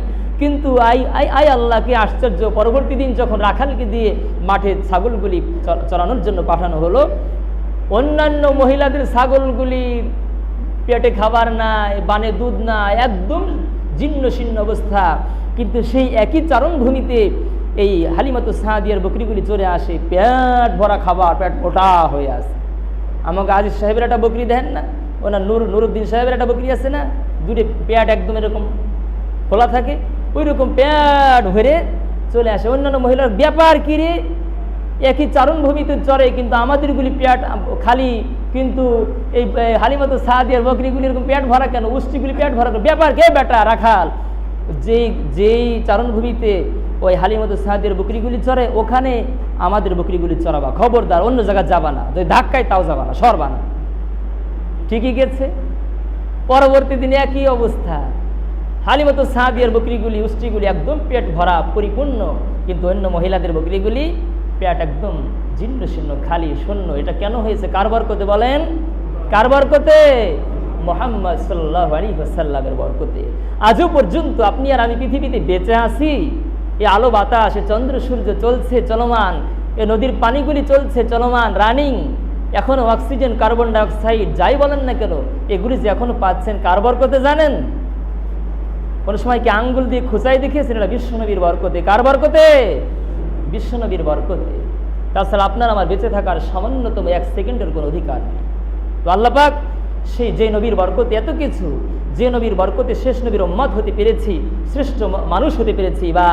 কিন্তু আই আল্লাহকে আশ্চর্য, পরবর্তী দিন যখন রাখালকে দিয়ে মাঠে ছাগলগুলি চড়ানোর জন্য পাঠানো হলো, অন্যান্য মহিলাদের ছাগলগুলি পেটে খাবার নাই, বানে দুধ নাই, একদম জীর্ণ শীর্ণ অবস্থা, কিন্তু সেই একই চারণভূমিতে এই হালিমাতু সাদিয়ার বকরিগুলি চড়ে আসে, পেট ভরা খাবার, পেট মোটা হয়ে আসে। আমাকে আজিজ সাহেবের একটা বকরি দেন না, ওনার নুরুদ্দিন সাহেবের একটা বকরি আছে না, দুটো পেট একদম এরকম খোলা থাকে, ওই রকম পেট ভরে চলে আসে। অন্যান্য মহিলার ব্যাপার কি রে, একই চারণভূমিতে চড়ে, কিন্তু আমাদেরগুলি পেট খালি, কিন্তু এই হালিমাতু সাদিয়ার বকরিগুলি এরকম পেট ভরা কেন, উষ্ট্রিগুলি পেট ভরা কেন, ব্যাপার কে বেটা রাখাল? যেই চারণভূমিতে ওই হালিমাতু সাদিয়ার বকরিগুলি চড়ে, ওখানে আমাদের বকরিগুলি চড়াবা, খবরদার, অন্য জায়গায় যাবা না, ধাক্কায় তাও যাবা না, সরবা না। ঠিকই গেছে। পরবর্তী দিনে একই অবস্থা, হালিমাতু সাদিয়ার বকরিগুলি, উষ্ট্রিগুলি একদম পেট ভরা পরিপূর্ণ, কিন্তু অন্য মহিলাদের বকরিগুলি পেট একদম জীর্ণ শীর্ণ, খালি, শূন্য। এটা কেন হয়েছে? কার বরকতে বলেন? কার বরকতে? মুহাম্মদ সাল্লাল্লাহু আলাইহি ওয়াসাল্লামের বরকতে। আজও পর্যন্ত আপনি আর আমি পৃথিবীতে বেঁচে আছি, এই আলো বাতাস, চন্দ্র সূর্য চলছে চলমান, এ নদীর পানিগুলি চলছে চলমান, রানিং, এখনো অক্সিজেন, কার্বন ডাইঅক্সাইড যাই বলেন না কেন, এগুলি যে এখনো পাচ্ছেন কার বরকতে জানেন? কোনো সময় কি আঙ্গুল দিয়ে খুঁচাই দেখিয়েছেন? এটা বিশ্বনবীর বরকতে। কার বরকতে? বিশ্বনবীর বরকতে। তাছাড়া আপনার আমার বেঁচে থাকার সামান্যতম 1 সেকেন্ডের কোনো অধিকার নেই। তো আল্লাহ পাক সেই যে নবীর বরকতে এত কিছু, যে নবীর বরকতে শেষ নবীর উম্মত হতে পেরেছি, শ্রেষ্ঠ মানুষ হতে পেরেছি, বা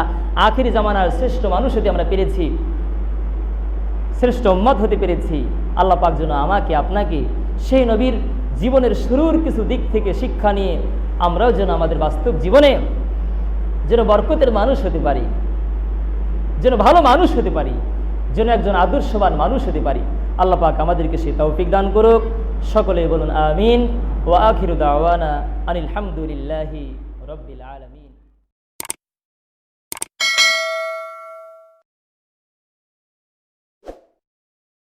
আখিরি জামানার শ্রেষ্ঠ মানুষ হতে আমরা পেরেছি, শ্রেষ্ঠ উম্মত হতে পেরেছি, আল্লাহ পাক যেন আমাকে আপনাকে সেই নবীর জীবনের শুরুর কিছু দিক থেকে শিক্ষা নিয়ে আমরাও যেন আমাদের বাস্তব জীবনে যেন বরকতের মানুষ হতে পারি, যেন ভালো মানুষ হতে পারি, যেন একজন আদর্শবান মানুষ হতে পারি। আল্লাহ পাক আমাদেরকে সেই তৌফিক দান করুক। সকলে বলুন আমিন। ওয়া আখিরু দাওয়ানা আনিল হামদুলিল্লাহি রাব্বিল আলামিন।